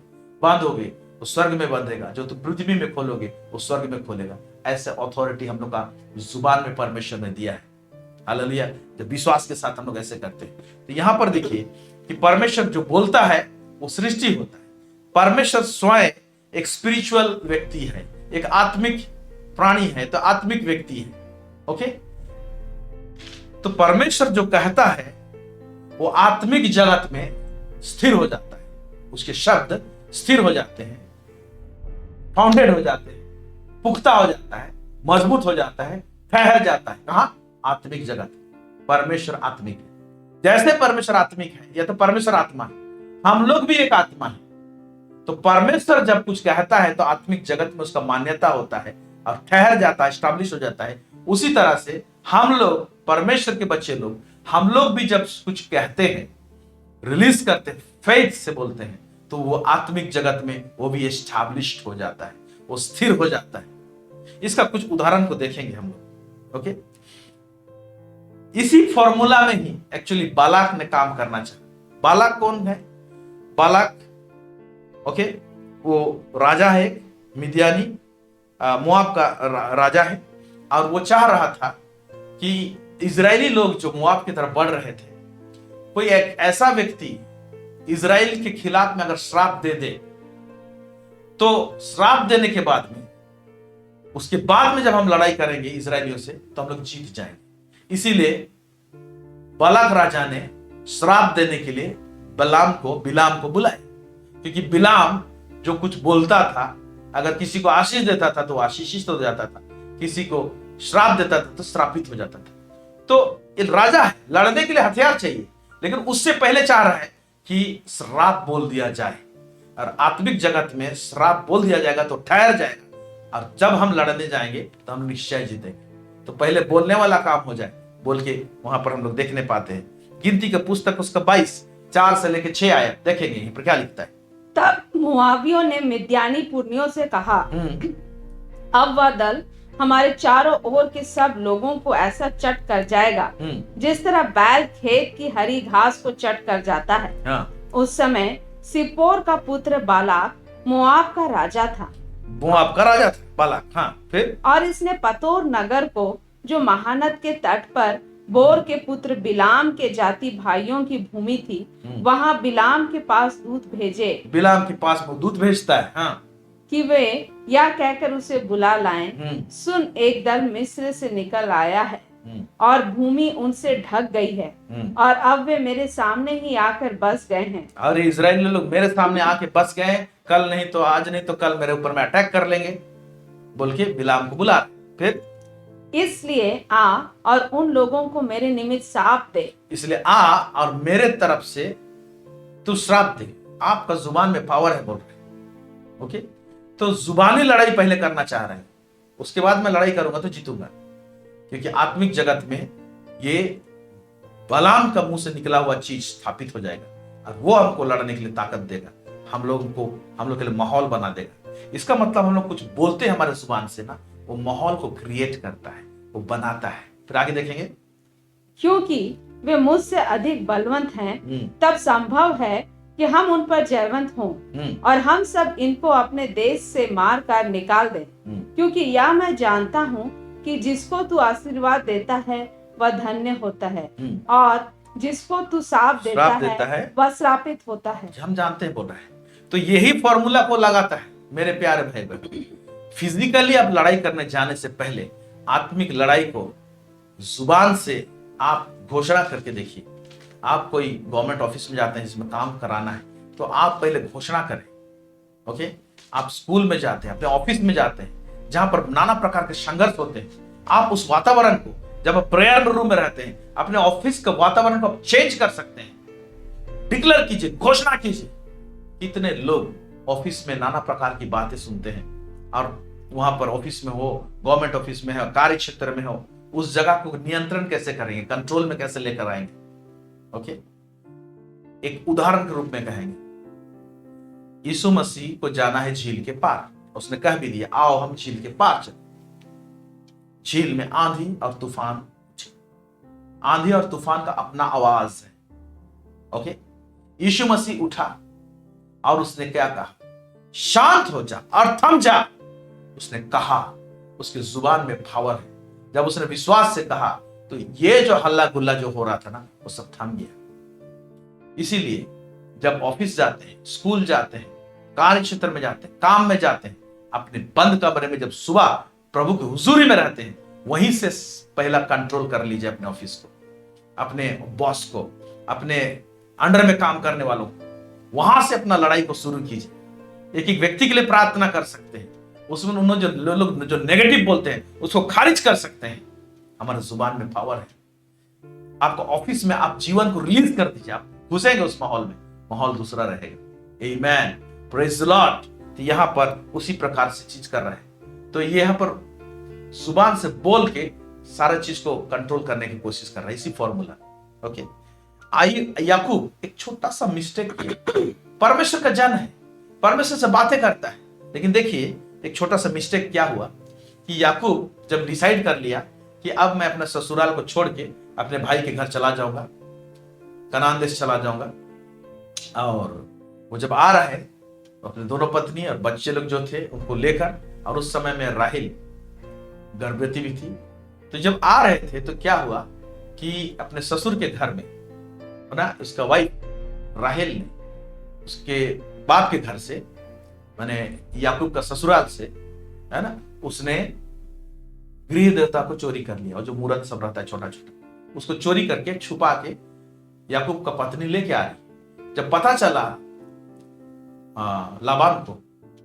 बांधोगे वो स्वर्ग में बंधेगा, जो तुम पृथ्वी में खोलोगे वो स्वर्ग में खोलेगा। ऐसे अथॉरिटी हम लोग का जुबान में परमेश्वर ने दिया है। हालेलुया। जब विश्वास के साथ हम लोग ऐसे करते हैं, तो यहां पर देखिए कि परमेश्वर जो बोलता है वो सृष्टि होता है। परमेश्वर स्वयं एक स्पिरिचुअल व्यक्ति है, एक आत्मिक प्राणी है, तो आत्मिक व्यक्ति है। ओके, तो परमेश्वर जो कहता है वो आत्मिक जगत में स्थिर हो जाता है, उसके शब्द स्थिर हो जाते हैं, फाउंडेड हो जाते हैं, पुख्ता हो जाता है, मजबूत हो जाता है, ठहर जाता है। कहां? आत्मिक जगत। परमेश्वर आत्मिक है। जैसे परमेश्वर आत्मिक है, या तो परमेश्वर आत्मा है, हम लोग भी एक आत्मा है। तो परमेश्वर जब कुछ कहता है तो आत्मिक जगत में उसका मान्यता होता है और ठहर जाता है, स्टैब्लिश हो जाता है। उसी तरह से हम लोग, परमेश्वर के बच्चे लोग, हम लोग भी जब कुछ कहते हैं, रिलीज करते हैं, फेथ से बोलते हैं, तो वो आत्मिक जगत में वो भी एस्टैब्लिश्ड हो जाता है, वो स्थिर हो जाता है। इसका कुछ उदाहरण को देखेंगे हम लोग। ओके, इसी फॉर्मूला में ही एक्चुअली बालाक ने काम करना चाहा। बालाक कौन है? बालाक, ओके, वो राजा है, मिद्यानी, मोआब का राजा है, और वो चाह रहा था कि इजरायली लोग जो मोआब की तरफ बढ़ रहे थे, कोई एक ऐसा व्यक्ति इजराइल के खिलाफ में अगर श्राप दे दे, तो श्राप देने के बाद में, उसके बाद में जब हम लड़ाई करेंगे इजरायलियों से, तो हम लोग जीत जाएंगे। इसीलिए बालाक राजा ने श्राप देने के लिए बिलाम को बुलाया, क्योंकि बिलाम जो कुछ बोलता था, अगर किसी को आशीष देता था तो आशीषित हो जाता था, किसी को श्राप देता था तो श्रापित हो जाता था। तो राजा है, लड़ने के लिए हथियार चाहिए, लेकिन उससे पहले चाह रहा है कि श्राप बोल दिया जाए, और आत्मिक जगत में श्राप बोल दिया जाएगा तो ठहर जाएगा, और जब हम लड़ने जाएंगे तो हम निश्चय जीतेंगे। तो पहले बोलने वाला काम हो जाए, बोल के वहां पर हम लोग देखने पाते हैं। गिनती का पुस्तक उसका 22:4 से लेकर 6 आयत देखेंगे, यहीं पर क्या लिखता है। तब मोआबियों ने मिद्यानी पुरनियों से कहा, अब वह दल हमारे चारों ओर के सब लोगों को ऐसा चट कर जाएगा जिस तरह बैल खेत की हरी घास को चट कर जाता है। हाँ। उस समय सिप्पोर का पुत्र बालाक मोआब का राजा था। मोआब का राजा था बालाक। हाँ, फिर? और इसने पतोर नगर को, जो महानद के तट पर बोर के पुत्र बिलाम के जाति भाइयों की भूमि थी, वहां बिलाम के पास दूत भेजे। बिलाम के पास वो दूत भेजता है, हाँ, कि वे या कहकर उसे बुला लाएं, सुन एक दल मिस्र से निकल आया है और भूमि उनसे ढक गई है, और अब वे मेरे सामने ही आकर बस गए हैं। और इजराइली लोग मेरे सामने आके बस गए, कल नहीं तो आज नहीं तो कल मेरे ऊपर में अटैक कर लेंगे, बोल के बिलाम को बुला। फिर? इसलिए आ और उन लोगों को मेरे निमित्त श्राप दे। इसलिए आ और मेरे तरफ से तू श्राप दे। आपका जुबान में पावर है, बोल रहे। ओके, तो जुबानी लड़ाई पहले करना चाह रहे हैं, उसके बाद मैं लड़ाई करूंगा तो जीतूंगा, क्योंकि आत्मिक जगत में ये बलाम का मुंह से निकला हुआ चीज स्थापित हो जाएगा, और वो हमको लड़ने के लिए ताकत देगा, हम लोग के लिए माहौल बना देगा। इसका मतलब हम लोग कुछ बोलते हैं हमारे जुबान से ना, वो माहौल को क्रिएट करता है, वो बनाता है। फिर आगे देखेंगे। क्योंकि वे मुझसे अधिक बलवंत हैं, तब संभव है कि हम उन पर जयवंत हों, और हम सब इनको अपने देश से मार कर निकाल दें। क्योंकि यह मैं जानता हूँ कि जिसको तू आशीर्वाद देता है वह धन्य होता है, और जिसको तू श्राप देता है वह श्रापित होता है। हम जानते हैं, बोल रहा है। तो यही फॉर्मूला को लगाता है मेरे प्यारे भाई बहन। फिजिकली आप लड़ाई करने जाने से पहले आत्मिक लड़ाई को जुबान से आप घोषणा करके देखिए। आप कोई गवर्नमेंट ऑफिस में जाते हैं जिसमें काम कराना है, तो आप पहले घोषणा करें। ओके, आप स्कूल में जाते हैं, अपने ऑफिस में जाते हैं जहां पर नाना प्रकार के संघर्ष होते हैं, आप उस वातावरण को, जब आप प्रेयर रूम में रहते हैं, अपने ऑफिस के वातावरण को आप चेंज कर सकते हैं। डिक्लेयर कीजिए, घोषणा कीजिए। कितने लोग ऑफिस में नाना प्रकार की बातें सुनते हैं, और वहां पर ऑफिस में हो, गवर्नमेंट ऑफिस में हो, कार्य क्षेत्र में हो, उस जगह को नियंत्रण कैसे करेंगे, कंट्रोल में कैसे लेकर आएंगे। ओके, एक उदाहरण के रूप में कहेंगे, यीशु मसीह को जाना है झील के पार, उसने कह भी दिया, आओ हम झील के पार चलें। झील में आंधी और तूफान उठे। आंधी और तूफान का अपना आवाज है। ओके, यीशु मसीह उठा और उसने क्या कहा, शांत हो जा और थम जा। उसने कहा, उसकी जुबान में पावर है। जब उसने विश्वास से कहा तो ये जो हल्ला गुल्ला जो हो रहा था ना, वो सब थम गया। इसीलिए जब ऑफिस जाते हैं, स्कूल जाते हैं, कार्य क्षेत्र में जाते हैं, काम में जाते हैं, अपने बंद कमरे में जब सुबह प्रभु की हुजूरी में रहते हैं, वहीं से पहला कंट्रोल कर लीजिए अपने ऑफिस को, अपने बॉस को, अपने अंडर में काम करने वालों को। वहां से अपना लड़ाई को शुरू कीजिए। एक एक व्यक्ति के लिए प्रार्थना कर सकते हैं, उसमें उन्होंने जो लोग जो नेगेटिव बोलते हैं उसको खारिज कर सकते हैं। हमारे जुबान में पावर है। आपको ऑफिस में आप जीवन को रिलीज कर दीजिए, आप घुसेंगे उस माहौल में, माहौल दूसरा रहेगा। आमेन, प्रेज द लॉर्ड। तो यहां पर उसी प्रकार से चीज कर रहे हैं। तो ये यहां पर जुबान से बोल के सारा चीज को कंट्रोल करने की कोशिश कर रहा है, इसी फॉर्मूला। ओके, आइए, याकूब एक छोटा सा मिस्टेक किया। परमेश्वर का जन है, परमेश्वर से बातें करता है, लेकिन देखिए एक छोटा सा मिस्टेक क्या हुआ कि याकूब जब डिसाइड कर लिया कि अब मैं अपने ससुराल को छोड़ के अपने भाई के घर चला जाऊंगा, कनान देश चला जाऊंगा, और वो जब आ रहा है तो अपने दोनों पत्नी और बच्चे लोग जो थे उनको लेकर, और उस समय में राहेल गर्भवती भी थी। तो जब आ रहे थे तो क्या हुआ कि अपने ससुर के घर में ना, उसका वाइफ राहेल ने उसके बाप के घर से, माने याकूब का ससुराल से, है ना, उसने गृह देवता को चोरी कर लिया, और जो मूर्त सब रहता है छोटा छोटा, उसको चोरी करके छुपा के याकूब का पत्नी लेके आ रही। जब पता चला लाबान को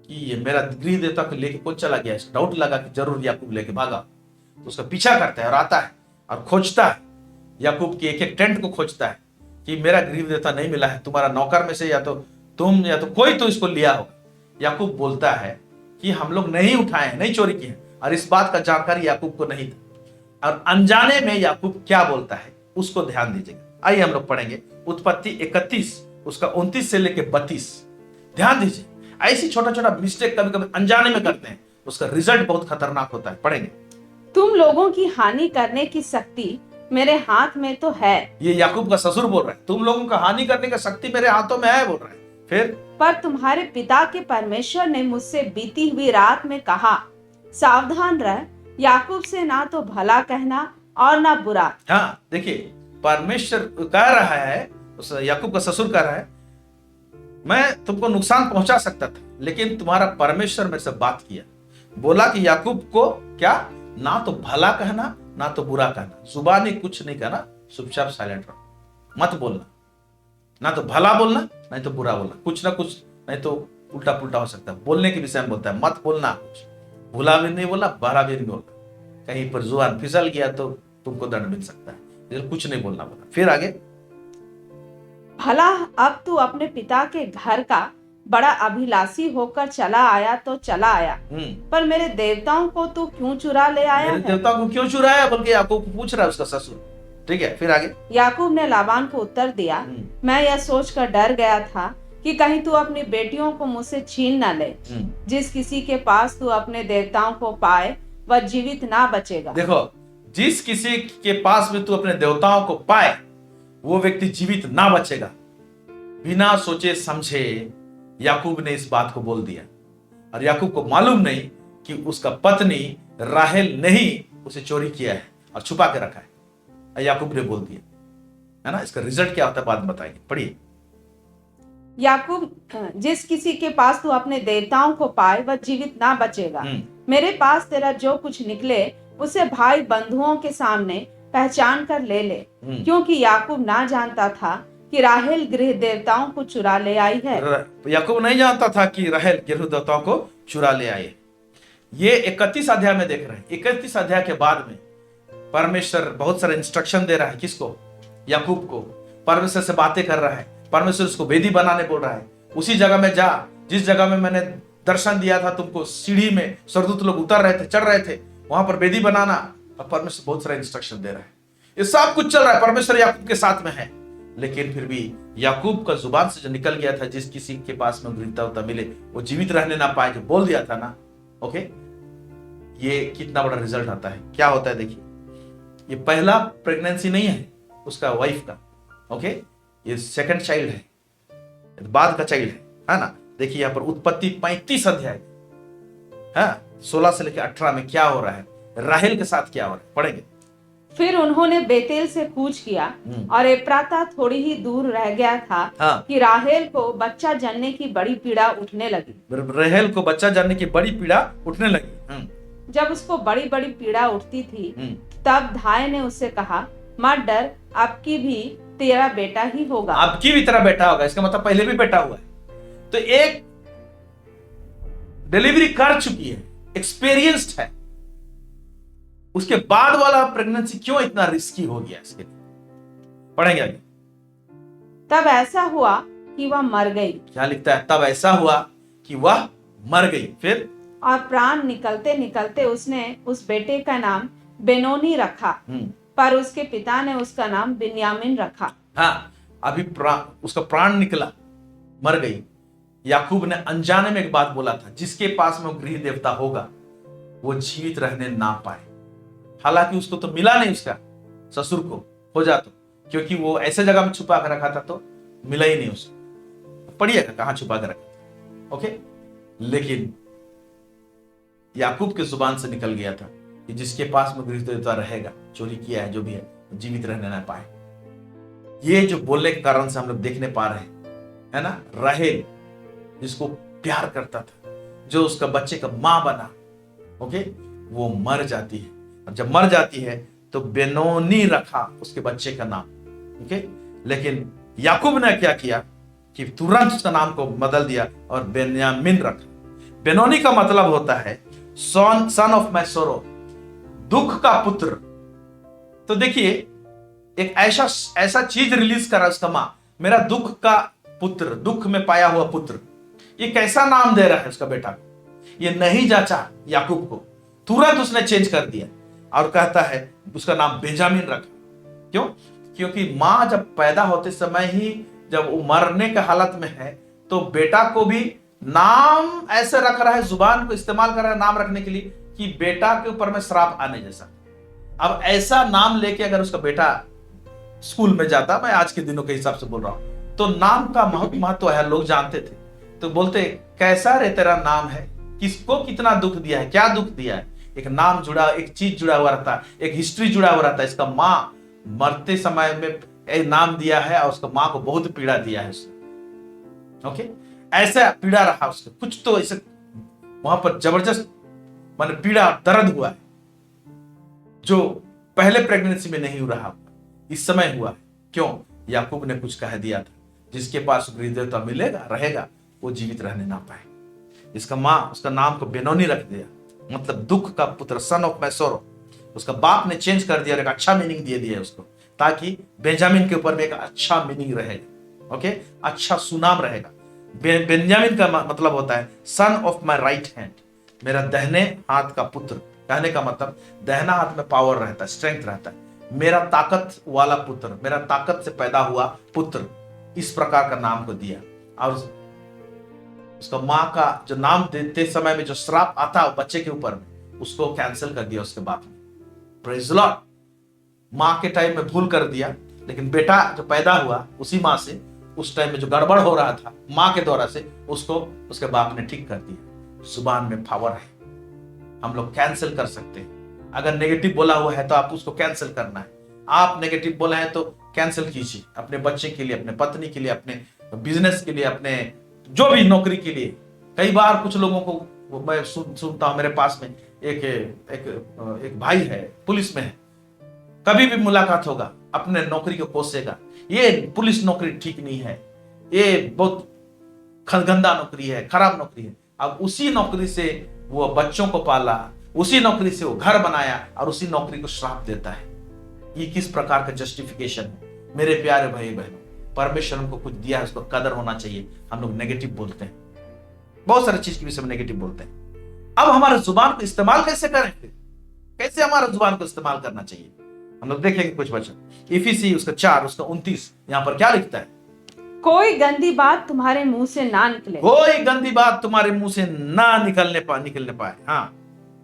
कि ये मेरा गृह देवता को लेके कौन चला गया, डाउट लगा कि जरूर याकूब लेके भागा, तो उसका पीछा करता है और आता है और खोजता है याकूब की एक एक टेंट को खोजता है कि मेरा गृह देवता नहीं मिला है, तुम्हारा नौकर में से या तो तुम या तो कोई तो इसको लिया होगा। याकूब बोलता है कि हम लोग नहीं उठाए हैं, नहीं चोरी किए हैं, और इस बात का जानकारी याकूब को नहीं था। और अनजाने में याकूब क्या बोलता है उसको ध्यान दीजिएगा। आइए हम लोग पढ़ेंगे उत्पत्ति 31 उसका 29 से लेके 32। ध्यान दीजिए, ऐसी छोटा छोटा मिस्टेक कभी कभी अनजाने में करते हैं, उसका रिजल्ट बहुत खतरनाक होता है। पढ़ेंगे, तुम लोगों की हानि करने की शक्ति मेरे हाथ में तो है। ये याकूब का ससुर बोल रहा है, तुम लोगों का हानि करने का शक्ति मेरे हाथों में है बोल रहा है। फिर, पर तुम्हारे पिता के परमेश्वर ने मुझसे बीती हुई रात में कहा, सावधान रह, याकूब से ना तो भला कहना और ना बुरा। हाँ देखिए, परमेश्वर कह रहा है, याकूब का ससुर कह रहा है, मैं तुमको नुकसान पहुंचा सकता था, लेकिन तुम्हारा परमेश्वर मेरे से बात किया, बोला कि याकूब को क्या, ना तो भला कहना ना तो बुरा कहना, जुबानी कुछ नहीं कहना, चुपचाप साइलेंट रहो, मत बोलना, ना तो भला बोलना नहीं तो बुरा बोलना, कुछ ना कुछ, नहीं तो उल्टा पुल्टा हो सकता है। बोलने के विषय में बोलता है, मत बोलना कुछ, भूला भी नहीं बोला, बहरा भी नहीं बोलना, कहीं पर जुबान फिसल गया तो तुमको दंड मिल सकता है, इसलिए कुछ नहीं बोलना बोला। फिर आगे, भला अब तू अपने पिता के घर का बड़ा अभिलाषी होकर चला आया तो चला आया, पर मेरे देवताओं को तू क्यों चुरा ले आया मेरे है? देवताओं को क्यों चुराया बोल के याकूब पूछ रहा है उसका ससुर। ठीक है, फिर आगे, याकूब ने लाबान को उत्तर दिया, मैं यह सोचकर डर गया था कि कहीं तू अपनी बेटियों को मुझसे छीन न ले। जिस किसी के पास तू अपने देवताओं को पाए वह जीवित ना बचेगा। देखो, जिस किसी के पास में तू अपने देवताओं को पाए वो व्यक्ति जीवित ना बचेगा। बिना सोचे समझे याकूब ने इस बात को बोल दिया, और याकूब को मालूम नहीं कि उसका पत्नी राहेल ने ही उसे चोरी किया है और छुपा के रखा है। याकूब ने बोल दिया, है ना। इसका रिजल्ट क्या होता है बाद में बताएंगे, पढ़िए। याकूब, जिस किसी के पास तू अपने देवताओं को पाए वह जीवित ना बचेगा। मेरे पास तेरा जो कुछ निकले उसे भाई बंधुओं के सामने पहचान कर ले ले, क्योंकि याकूब ना जानता था कि राहेल गृह देवताओं को चुरा ले आई है। याकूब नहीं जानता था कि राहेल गृह देवताओं को चुरा ले आई। ये 31 अध्याय में देख रहे हैं। 31 अध्याय के बाद में परमेश्वर बहुत सारे इंस्ट्रक्शन दे रहा है। किसको? याकूब को। परमेश्वर से बातें कर रहा है। परमेश्वर उसको वेदी बनाने बोल रहा है। उसी जगह में जा जिस जगह में मैंने दर्शन दिया था तुमको, सीढ़ी में स्वर्गदूत लोग उतर रहे थे, चढ़ रहे थे, वहां पर वेदी बनाना। अब परमेश्वर बहुत सारे इंस्ट्रक्शन दे रहा है। ये सब कुछ चल रहा है, परमेश्वर याकूब के साथ में है। लेकिन फिर भी याकूब का जुबान से जो निकल गया था, जिस किसी के पास में गृहता मिले वो जीवित रहने ना पाए, जो बोल दिया था ना, ओके, ये कितना बड़ा रिजल्ट आता है। क्या होता है देखिए, ये पहला प्रेगनेंसी नहीं है उसका वाइफ का, ओके, ये सेकंड चाइल्ड है, बाद का चाइल्ड है ना। देखिए यहाँ पर उत्पत्ति 35 अध्याय, हाँ, 16 से लेकर 18 में क्या हो रहा है, राहेल के साथ क्या हो रहा है, पढ़ेंगे। फिर उन्होंने बेतेल से कूच किया और एप्राता थोड़ी ही दूर रह गया था। हाँ। कि राहेल को बच्चा जनने की बड़ी पीड़ा उठने लगी। राहेल को बच्चा जानने की बड़ी पीड़ा उठने लगी। जब उसको बड़ी बड़ी पीड़ा उठती थी तब धाय ने उससे कहा, मत डर, आपकी भी तेरा बेटा ही होगा। आपकी भी तेरा बेटा होगा, इसका मतलब पहले भी बेटा हुआ है। तो एक डिलीवरी कर चुकी है, एक्सपीरियंस्ड है, उसके बाद वाला प्रेगनेंसी क्यों इतना रिस्की हो गया इसके लिए, पढ़ेंगे आगे। तब ऐसा हुआ कि वह मर गई। क्या लिखता है? तब ऐसा हुआ कि वह मर गई। फिर और प्राण निकलते निकलते उसने उस बेटे का नाम बेनोनी रखा, पर उसके पिता ने उसका नाम बिन्यामीन रखा। हाँ, अभी उसका प्राण निकला, मर गई। याकूब ने अनजाने में एक बात बोला था, जिसके पास में गृह देवता होगा वो जीवित रहने ना पाए। हालांकि उसको तो मिला नहीं, उसका ससुर को हो जाता, क्योंकि वो ऐसे जगह में छुपा कर रखा था तो मिला ही नहीं उसको। पढ़िएगा कहां छुपा कर रखा, ओके। लेकिन याकूब के जुबान से निकल गया था कि जिसके पास में गृह देवता रहेगा, चोरी किया है जो भी है, जीवित रहने ना पाए। ये जो बोलने के कारण से हम लोग देखने पा रहे हैं, है ना, राहेल जिसको प्यार करता था, जो उसका बच्चे का मां बना, ओके, वो मर जाती है। और जब मर जाती है तो बेनोनी रखा उसके बच्चे का नाम, ओके। लेकिन याकूब ने क्या किया कि तुरंत उसका नाम को बदल दिया और बेन्यामीन रखा। बेनोनी का मतलब होता है सन ऑफ माय सोरो, दुख का पुत्र। तो देखिए, एक ऐसा चीज रिलीज करा उसका मां, मेरा दुख का पुत्र, दुख में पाया हुआ पुत्र। ये कैसा नाम दे रहा है उसका बेटा को, ये नहीं जाचा याकूब को, तुरंत उसने चेंज कर दिया और कहता है उसका नाम बेंजामिन रखा। क्यों? क्योंकि मां जब पैदा होते समय ही जब वो मरने के हालत में है तो बेटा को भी नाम ऐसे रख रहा है, जुबान को इस्तेमाल कर रहा है नाम रखने के लिए कि बेटा के ऊपर में श्राप आने जैसा। अब ऐसा नाम लेके अगर उसका बेटा स्कूल में जाता, मैं आज के दिनों के हिसाब से बोल रहा हूं, तो नाम का महत्व है, लोग जानते थे, तो बोलते कैसा रे तेरा नाम है, किसको कितना दुख दिया है, क्या दुख दिया है। एक नाम जुड़ा, एक चीज जुड़ा हुआ रहता है, एक हिस्ट्री जुड़ा हुआ रहता है। इसका माँ मरते समय में एक नाम दिया है और उसका माँ को बहुत पीड़ा दिया है उसने, ओके। ऐसा पीड़ा रहा उसको, कुछ तो इसे वहां पर जबरदस्त माने पीड़ा, दर्द हुआ है जो पहले प्रेगनेंसी में नहीं हो रहा, इस समय हुआ है। क्यों? याकूब ने कुछ कह दिया था, जिसके पास गृह देवता मिलेगा, रहेगा, वो जीवित रहने ना पाए। इसका माँ उसका नाम को बेनोनी रख दिया, मतलब दुख का पुत्र, सन ऑफ माय सोरो। उसका बाप ने चेंज कर दिया और एक अच्छा मीनिंग दे दिया उसको, ताकि बेंजामिन के ऊपर में एक अच्छा मीनिंग रहेगा, ओके, अच्छा सुनाम रहेगा। बेंजामिन का मतलब होता है son of my right hand, मेरा दाहिने हाथ का पुत्र। कहने का मतलब दाहिना हाथ में पावर रहता है, स्ट्रेंथ रहता है, मेरा ताकत वाला पुत्र, मेरा ताकत से पैदा हुआ पुत्र, इस प्रकार का नाम को दिया। और उसका माँ का जो नाम देते समय में जो श्राप आता है बच्चे के ऊपर में, उसको कैंसिल कर दिया उसके बाप ने। Praise the Lord. माँ के टाइम में भूल कर दिया, लेकिन बेटा जो पैदा हुआ उसी माँ से, उस टाइम में जो गड़बड़ हो रहा था माँ के द्वारा से, उसको उसके बाप ने ठीक कर दिया। जुबान में पावर है, हम लोग कैंसिल कर सकते हैं। अगर नेगेटिव बोला हुआ है तो आप उसको कैंसिल करना है। आप नेगेटिव बोला है तो कैंसिल कीजिए, अपने बच्चे के लिए, अपने पत्नी के लिए, अपने बिजनेस के लिए, अपने जो भी नौकरी के लिए। कई बार कुछ लोगों को मैं सुनता हूं, मेरे पास में एक भाई है, पुलिस में है, कभी भी मुलाकात होगा अपने नौकरी को कोसेगा, ये पुलिस नौकरी ठीक नहीं है, ये बहुत गंदा नौकरी है, खराब नौकरी है। अब उसी नौकरी से वो बच्चों को पाला, उसी नौकरी से वो घर बनाया और उसी नौकरी को श्राप देता है। ये किस प्रकार का जस्टिफिकेशन है? मेरे प्यारे भाई बहनों, परमेश्वर हमको कुछ दिया है, उसको कदर होना चाहिए। हम लोग नेगेटिव बोलते हैं, बहुत सारी चीज के विषय में नेगेटिव बोलते हैं। अब हमारे जुबान को इस्तेमाल कैसे करें? कैसे हमारे जुबान को इस्तेमाल करना चाहिए? हम लोग देखेंगे कुछ वचन। इफिसी उसका 4 उसका 29 यहाँ पर क्या लिखता है? कोई गंदी बात तुम्हारे मुंह से ना निकले, कोई गंदी बात तुम्हारे मुंह से ना निकलने पाए। हाँ,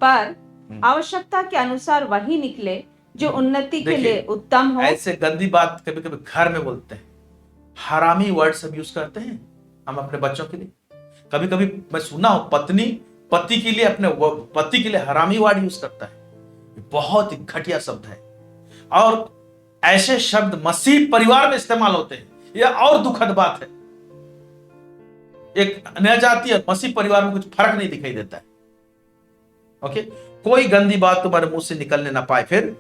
पर आवश्यकता के अनुसार वही निकले जो उन्नति के लिए उत्तम हो। ऐसे गंदी बात कभी कभी घर में बोलते हैं, हरामी वर्ड सब यूज करते हैं हम अपने बच्चों के लिए। कभी कभी मैं सुना हूं पत्नी पति के लिए, अपने पति के लिए हरामी वर्ड यूज करता है। बहुत ही घटिया शब्द है और ऐसे शब्द मसीह परिवार में इस्तेमाल होते हैं, यह और दुखद बात है। एक नया जाति और मसीह परिवार में कुछ फर्क नहीं दिखाई देता है। ओके, कोई गंदी बात तुम्हारे मुंह से निकलने ना पाए। फिर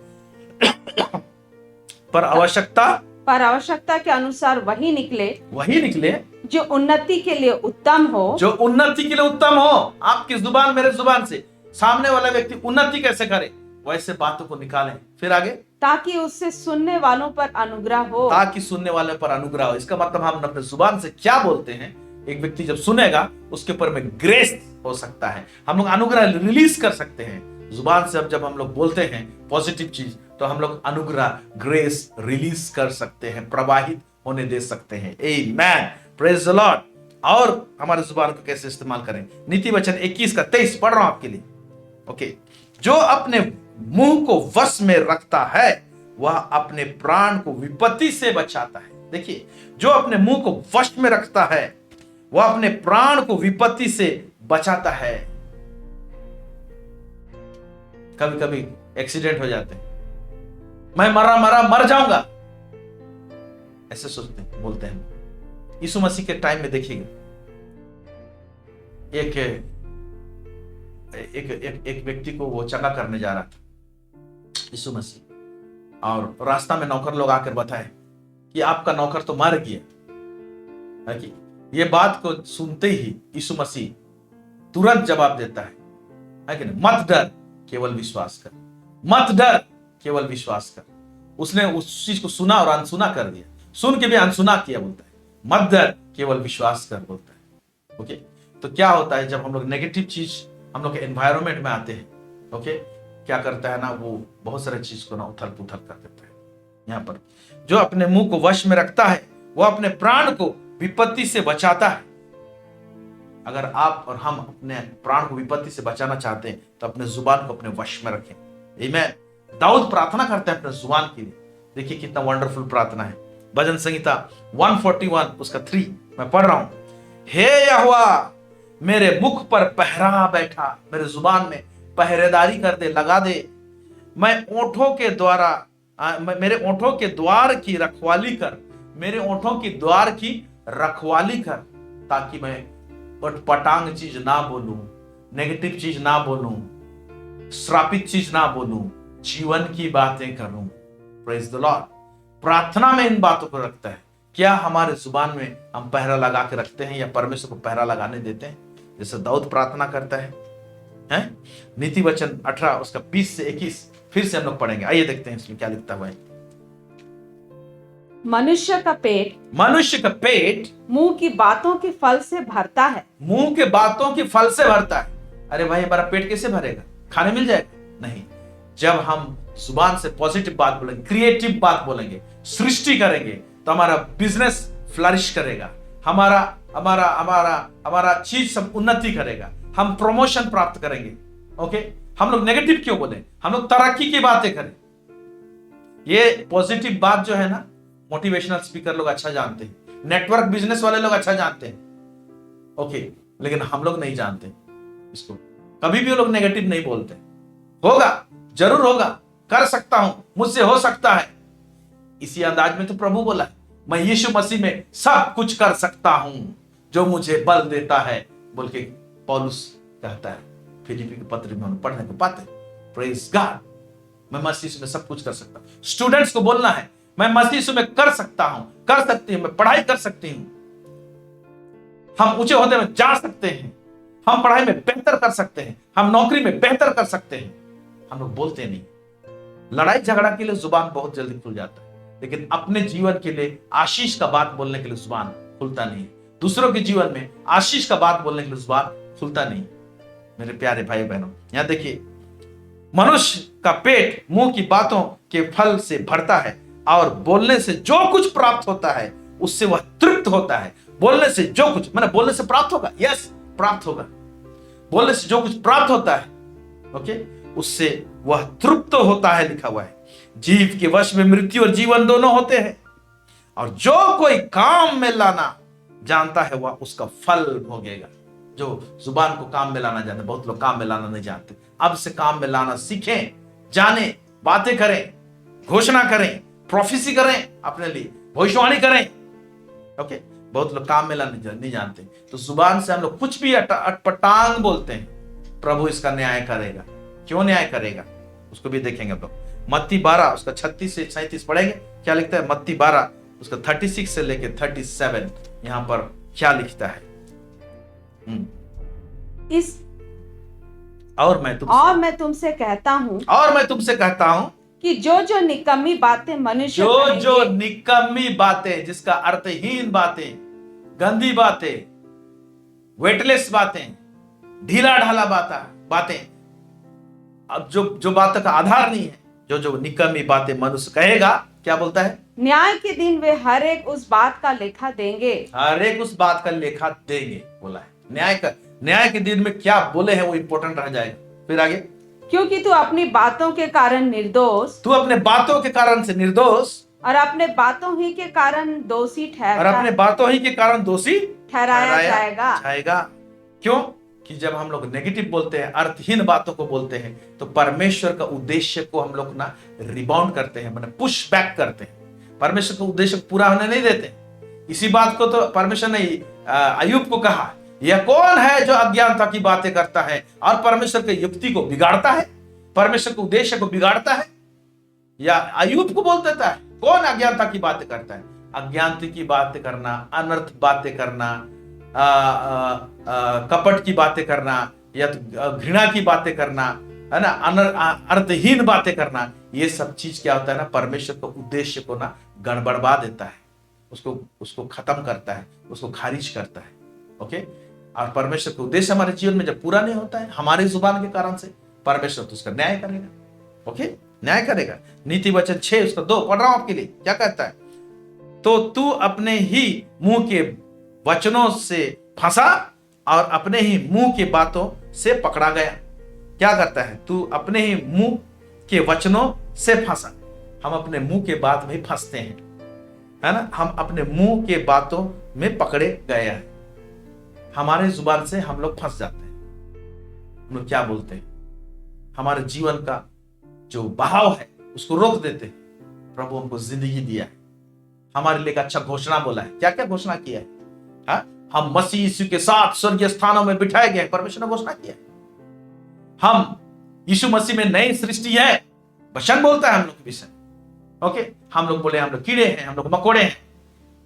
पर आवश्यकता के अनुसार वही निकले जो उन्नति के लिए उत्तम हो। जो उन्नति के लिए उत्तम हो। आपकी जुबान मेरे जुबान से सामने वाला व्यक्ति उन्नति कैसे करे, वैसे बातों को निकालें। फिर आगे, ताकि उससे सुनने वालों पर अनुग्रह हो। ताकि सुनने वाले पर अनुग्रह हो। इसका मतलब हम अपने जुबान से क्या बोलते हैं, एक व्यक्ति जब सुनेगा उसके ऊपर में ग्रेस हो सकता है, हम लोग अनुग्रह रिलीज कर सकते हैं। जुबान से जब हम लोग बोलते हैं पॉजिटिव चीज, तो हम लोग अनुग्रह ग्रेस रिलीज कर सकते हैं, प्रवाहित होने दे सकते हैं। आमेन, प्रेज द लॉर्ड। और हमारे जुबान को कैसे इस्तेमाल करें? नीति वचन 21 का 23 पढ़ रहा हूं आपके लिए। ओके, जो अपने मुंह को वश में रखता है वह अपने प्राण को विपत्ति से बचाता है। देखिए, जो अपने मुंह को वश में रखता है वह अपने प्राण को विपत्ति से बचाता है। कभी कभी एक्सीडेंट हो जाते हैं, मैं मर जाऊंगा, ऐसे सोचते हैं, बोलते हैं। यीशु मसीह के टाइम में देखिएगा, एक व्यक्ति को वो चंगा करने जा रहा था यीशु मसीह, और रास्ता में नौकर लोग आकर बताए कि आपका नौकर तो मर गया। कि ये बात को सुनते ही यीशु मसीह तुरंत जवाब देता है कि नहीं, मत डर, केवल विश्वास कर। मत डर, केवल विश्वास कर। उसने उस चीज को सुना और अनसुना कर दिया, सुन के भी अनसुना किया। बोलता है मत डर, केवल विश्वास कर, बोलता है। ओके, तो क्या होता है जब हम लोग नेगेटिव चीज हम लोग के एनवायरमेंट में आते हैं, ओके, क्या करता है ना, वो बहुत सारे चीज को ना उथल पुथल कर देता है। यहाँ पर जो अपने मुंह को वश में रखता है वो अपने प्राण को विपत्ति से बचाता है। अगर आप और हम अपने प्राण को विपत्ति से बचाना चाहते हैं तो अपने जुबान को अपने वश में रखें। आमीन। दाऊद प्रार्थना करते हैं अपने जुबान के लिए। देखिए कितना वंडरफुल प्रार्थना है। भजन संहिता 141 उसका 3 मैं पढ़ रहा हूं। हे यहोवा, मेरे मुख पर पहरा बैठा, मेरे जुबान में पहरेदारी कर दे, लगा दे। मैं ओंठों के द्वारा मेरे ओंठों के द्वार की रखवाली कर, मेरे ओंठों की द्वार की रखवाली कर, ताकि मैं पटांग चीज ना बोलूं, नेगेटिव चीज ना बोलूं, श्रापित चीज ना बोलूं, जीवन की बातें करूं। Praise the Lord. प्रार्थना में इन बातों को रखता है। क्या हमारे जुबान में हम पहरा लगा के रखते हैं या परमेश्वर को पहरा लगाने देते हैं, जैसे दाऊद प्रार्थना करता है? नीति वचन 18 उसका 20 से 21 फिर से हम लोग पढ़ेंगे। आइए देखते हैं इसमें क्या लिखता हुआ है। मनुष्य का पेट मुंह की बातों के फल से भरता है। मुंह के बातों के फल से भरता है। अरे भाई, हमारा पेट कैसे भरेगा? खाने मिल जाएगा? नहीं। जब हम जुबान से पॉजिटिव बात बोलेंगे, क्रिएटिव बात बोलेंगे, सृष्टि करेंगे, तो हमारा बिजनेस फ्लरिश करेगा, हमारा हमारा हमारा हमारा चीज सब उन्नति करेगा, हम प्रमोशन प्राप्त करेंगे। ओके, हम लोग नेगेटिव क्यों बोले? हम लोग तरक्की की बातें करें। ये पॉजिटिव बात जो है ना, मोटिवेशनल स्पीकर लोग अच्छा जानते हैं, नेटवर्क बिजनेस वाले लोग अच्छा जानते हैं। ओके, लेकिन हम लोग नहीं जानते इसको। कभी भी वो लोग नेगेटिव नहीं बोलते। होगा, जरूर होगा, कर सकता हूं, मुझसे हो सकता है। इसी अंदाज में तो प्रभु बोला है, मैं यीशु मसीह में सब कुछ कर सकता हूं जो मुझे बल देता है, बोल के पौलुस कहता है। फिलिप्पी के पत्र में हम पढ़ने को पाते। Praise God. मैं मसीह यीशु में सब कुछ कर सकता हूं। स्टूडेंट्स को बोलना है, मैं मसीह यीशु में कर सकता हूं, कर सकती हूं, मैं पढ़ाई कर सकती हूं, हम ऊंचे ओहदे में जा सकते हैं, हम पढ़ाई में बेहतर कर सकते हैं, हम नौकरी में बेहतर कर सकते हैं। हम लोग बोलते नहीं। लड़ाई झगड़ा के लिए जुबान बहुत जल्दी खुल जाता है, लेकिन अपने जीवन के लिए आशीष का बात बोलने के लिए जुबान खुलता नहीं। दूसरों के जीवन में आशीष का बात बोलने के लिए जुबान खुलता नहीं। मेरे प्यारे भाई बहनों, यहां देखिए, मनुष्य का पेट मुंह की बातों के फल से भरता है और बोलने से जो कुछ प्राप्त होता है उससे वह तृप्त होता है। बोलने से जो कुछ, मैंने बोलने से प्राप्त होगा, यस प्राप्त होगा। बोलने से जो कुछ प्राप्त होता है, ओके, उससे वह तृप्त होता है, लिखा हुआ है। जीव के वश में मृत्यु और जीवन दोनों होते हैं, और जो कोई काम में लाना जानता है वह उसका फल भोगेगा। जो जुबान को काम में लाना जानते, बहुत लोग काम में लाना नहीं जानते। अब से काम में लाना सीखें, जाने, बातें करें, घोषणा करें, प्रोफेसी करें, अपने लिए भविष्यवाणी करें। ओके, बहुत लोग काम में लाना नहीं जानते, तो जुबान से हम लोग कुछ भी अटपटांग बोलते हैं। प्रभु इसका न्याय करेगा। क्यों न्याय करेगा उसको भी देखेंगे हम लोग। मत्ती 12 उसका 36 से 37 पढ़ेंगे, क्या लिखता है। मत्ती 12 उसका 36 से लेके 37 यहां पर क्या लिखता है। इस और मैं तुमसे कहता हूं कि जो निकम्मी बातें मनुष्य जो निकम्मी बातें, जिसका अर्थहीन बातें, गंदी बातें, वेटलेस बातें, ढीला ढाला बातें, अब जो बातों का आधार नहीं है, जो निकम्मी बातें मनुष्य कहेगा, क्या बोलता है, न्याय के दिन वे हर एक उस बात का लेखा देंगे। हर एक उस बात का लेखा देंगे बोला है। न्याय के दिन में क्या बोले हैं वो इंपॉर्टेंट रह जाएगा। फिर आगे, क्योंकि तू अपनी बातों के कारण निर्दोष, तू अपने बातों के कारण से निर्दोष, और अपने बातों ही के कारण दोषी ठहराया जाएगा। क्यों? कि जब हम लोग नेगेटिव बोलते हैं, अर्थहीन बातों को बोलते हैं, तो परमेश्वर का उद्देश्य को हम लोग ना रिबाउंड करते हैं, मतलब पुश बैक करते हैं। परमेश्वर का उद्देश्य पूरा होने नहीं देते। इसी बात को तो परमेश्वर ने अय्यूब को कहा, यह कौन है जो अज्ञानता की बातें करता है और परमेश्वर की युक्ति को बिगाड़ता है, परमेश्वर के उद्देश्य को बिगाड़ता है। या अय्यूब को बोल देता है, कौन अज्ञानता की बातें करता है। अज्ञानता की बातें करना, अनर्थ बातें करना, कपट की बातें करना, या तो घृणा की बातें करना, है ना, अर्थहीन बातें करना, ये सब चीज क्या होता है ना, परमेश्वर के उद्देश्य को ना गड़बड़वा देता है, उसको खत्म करता है, उसको खारिज करता है। ओके, और परमेश्वर का उद्देश्य हमारे जीवन में जब पूरा नहीं होता है हमारे जुबान के कारण से, परमेश्वर तो उसका न्याय करेगा। ओके, न्याय करेगा। नीति वचन 6 उसका 2 पढ़ रहा हूं आपके लिए, क्या कहता है, तो तू अपने ही मुंह के वचनों से फंसा और अपने ही मुंह की बातों से पकड़ा गया। क्या करता है, तू अपने ही मुंह के वचनों से फंसा। हम अपने मुंह के बात में फंसते हैं, है ना, हम अपने मुंह के बातों में पकड़े गए हैं। हमारे जुबान से हम लोग फंस जाते हैं। हम लोग क्या बोलते हैं, हमारे जीवन का जो बहाव है उसको रोक देते हैं। प्रभु हमको जिंदगी दिया है, हमारे लिए अच्छा घोषणा बोला है। क्या क्या घोषणा किया है, हा? हम मसीह यीशु के साथ स्वर्गीय स्थानों में बिठाए गए, परमेश्वर ने घोषणा किया है। हम यीशु मसीह में नई सृष्टि है, वचन बोलता है हम लोग के विषय। ओके, हम लोग बोले हम लोग कीड़े हैं, हम लोग मकोड़े हैं।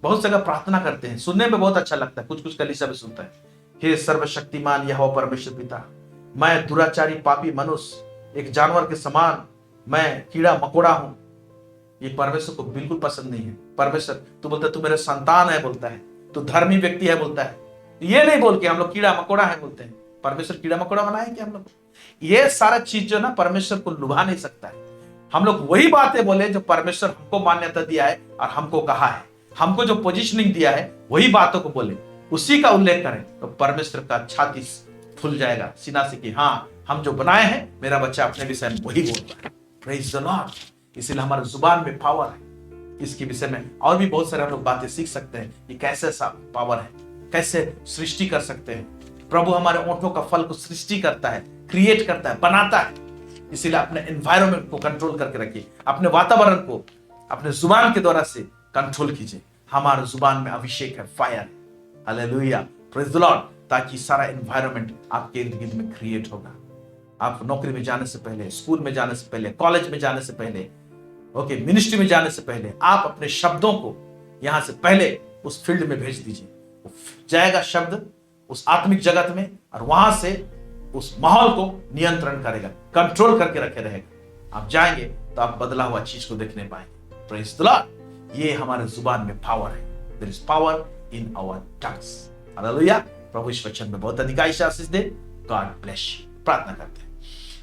बहुत जगह प्रार्थना करते हैं, सुनने में बहुत अच्छा लगता है, कुछ कलीसिया में सुनता है, हे सर्वशक्तिमान यहोवा परमेश्वर पिता, मैं दुराचारी पापी मनुष्य, एक जानवर के समान मैं कीड़ा मकोड़ा हूं। ये परमेश्वर को बिल्कुल पसंद नहीं है। परमेश्वर तू बोलता है तू मेरा संतान है, बोलता है तू धर्मी व्यक्ति है, बोलता है। ये नहीं बोल के हम लोग कीड़ा मकोड़ा है बोलते हैं। परमेश्वर कीड़ा मकोड़ा बनाए क्या हम लोग? ये सारा चीज जो ना परमेश्वर को लुभा नहीं सकता है। हम लोग वही बातें बोले जो परमेश्वर हमको मान्यता दिया है और हमको कहा है, हमको जो पोजीशनिंग दिया है वही बातों को बोले, उसी का उल्लेख करें, तो परमेश्वर का छाती फूल जाएगा सीना से कि हाँ, हम जो बनाए हैं, मेरा बच्चा अपने विषय में वही बोलता है। Praise the Lord. इसलिए हमारे जुबान में पावर है। इसके विषय में और भी बहुत सारे हम लोग बातें सीख सकते हैं। ये कैसे पावर है, कैसे सृष्टि कर सकते हैं। प्रभु हमारे ओंठों का फल को सृष्टि करता है, क्रिएट करता है, बनाता है। इसीलिए अपने एनवायरनमेंट को कंट्रोल करके रखिए, अपने वातावरण को अपने जुबान के द्वारा से कंट्रोल कीजिए। हमारे जुबान में अभिषेक है, फायर है। Hallelujah, praise the Lord. ताकि सारा एनवायरनमेंट आपके इर्द गिर्द में क्रिएट होगा। आप नौकरी में जाने से पहले, स्कूल में जाने से पहले, कॉलेज में जाने से पहले, ओके, मिनिस्ट्री में जाने से पहले आप अपने शब्दों को यहां से पहले उस फील्ड में भेज दीजिए। वो जाएगा शब्द उस आत्मिक जगत में और वहां से उस माहौल को नियंत्रण करेगा, कंट्रोल करके रखे रहेगा। आप जाएंगे तो आप बदला हुआ चीज को देखने पाएंगे। Praise the Lord. ये हमारे जुबान में पावर है। There is power in our tongues. Hallelujah. प्रभु इस वचन में बहुत अधिक आशीष दे। God bless you. प्रार्थना करते हैं।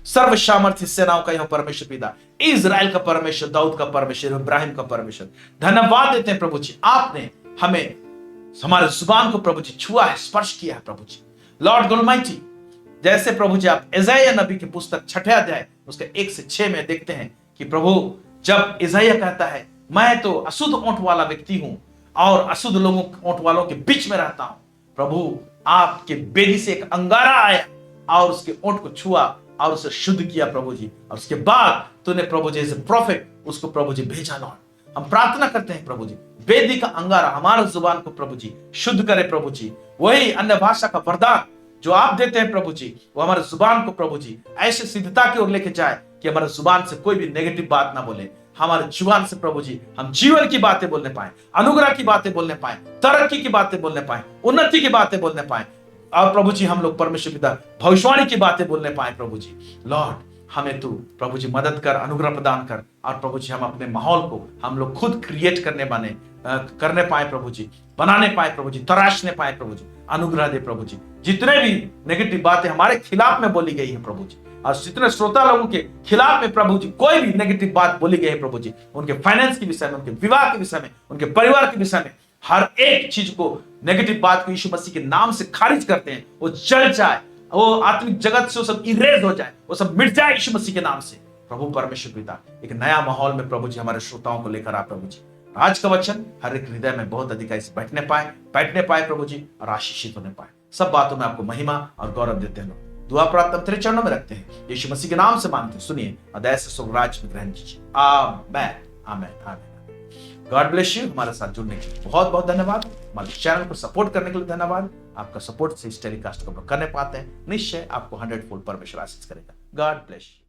सर्व सामर्थ्य सेनाओं का यह परमेश्वर पिता, इजराइल का परमेश्वर, दाऊद का परमेश्वर, इब्राहिम का परमेश्वर, धन्यवाद देते हैं प्रभु जी, आपने हमें हमारे जुबान को प्रभु जी छुआ है, स्पर्श किया है प्रभु जी। लॉर्ड गॉड ऑलमाइटी, जैसे प्रभु जी आप यशायाह नबी की पुस्तक 6 अध्याय उसके 1 से 6 में देखते हैं कि प्रभु जब यशायाह कहता है मैं तो अशुद्ध ओंठ वाला व्यक्ति हूं और अशुद्ध लोगों ओंठ वालों के बीच में रहता हूं, प्रभु आपके बेदी से एक अंगारा आया और उसके ओंठ को छुआ और उसे शुद्ध किया प्रभु जी, और उसके बाद तूने प्रभु जी एज ए प्रॉफिट उसको प्रभु जी भेजा। लॉर्ड हम प्रार्थना करते हैं प्रभु जी, वेदी का अंगारा हमारे जुबान को प्रभु जी शुद्ध करे प्रभु जी। वही अन्य भाषा का वरदान जो आप देते हैं प्रभु जी, वो हमारे जुबान को प्रभु जी ऐसे सिद्धता की ओर लेके जाए कि हमारे जुबान से कोई भी नेगेटिव बात ना बोले। हमारे जुबान से प्रभु जी हम जीवन की बातें बोलने पाए, अनुग्रह की बातें बोलने पाए, तरक्की की बातें बोलने पाए, उन्नति की बातें बोलने पाए, और प्रभु जी हम लोग परमेश्वर पिता भविष्यवाणी की बातें बोलने पाए प्रभु जी। लॉर्ड हमें तू प्रभु जी मदद कर, अनुग्रह प्रदान कर, और प्रभु जी हम अपने माहौल को हम लोग खुद क्रिएट करने पाए प्रभु जी, बनाने पाए प्रभु जी, तराशने पाए प्रभु जी। अनुग्रह दे प्रभु जी। जितने भी नेगेटिव बातें हमारे खिलाफ में बोली गई है प्रभु जी, और जितने श्रोता लोगों के खिलाफ में प्रभु जी कोई भी नेगेटिव बात बोली गई है प्रभु जी, उनके फाइनेंस के विषय में, उनके विवाह के विषय में, उनके परिवार के विषय में, हर एक चीज को नेगेटिव बात को यीशु मसीह के नाम से खारिज करते हैं। वो जल जाए, वो आत्मिक जगत से वो सब इरेज हो जाए, वो सब मिट जाए यीशु मसीह के नाम से। प्रभु परमेश्वर पिता एक नया माहौल में प्रभु जी हमारे श्रोताओं को लेकर आ प्रभु जी। आज का वचन हर एक हृदय में बहुत अधिक ऐसे बैठने पाए प्रभु जी, और आशीषित होने पाए। सब बातों में आपको महिमा और गौरव देते हैं। दुआ प्रार्थना तेरे चरणों में रखते हैं, यीशु मसीह के नाम से मांगते हैं, सुनिए और दया से स्वर्गराज में ग्रहण कीजिए। आमीन आमीन आमीन। God bless you. हमारे साथ जुड़ने के लिए बहुत बहुत धन्यवाद। हमारे चैनल को सपोर्ट करने के लिए धन्यवाद। आपका सपोर्ट से इस टेलीकास्ट को करने पाते हैं, निश्चय आपको 100 फोल्ड परमेश्वर आशीष करेगा। God bless you.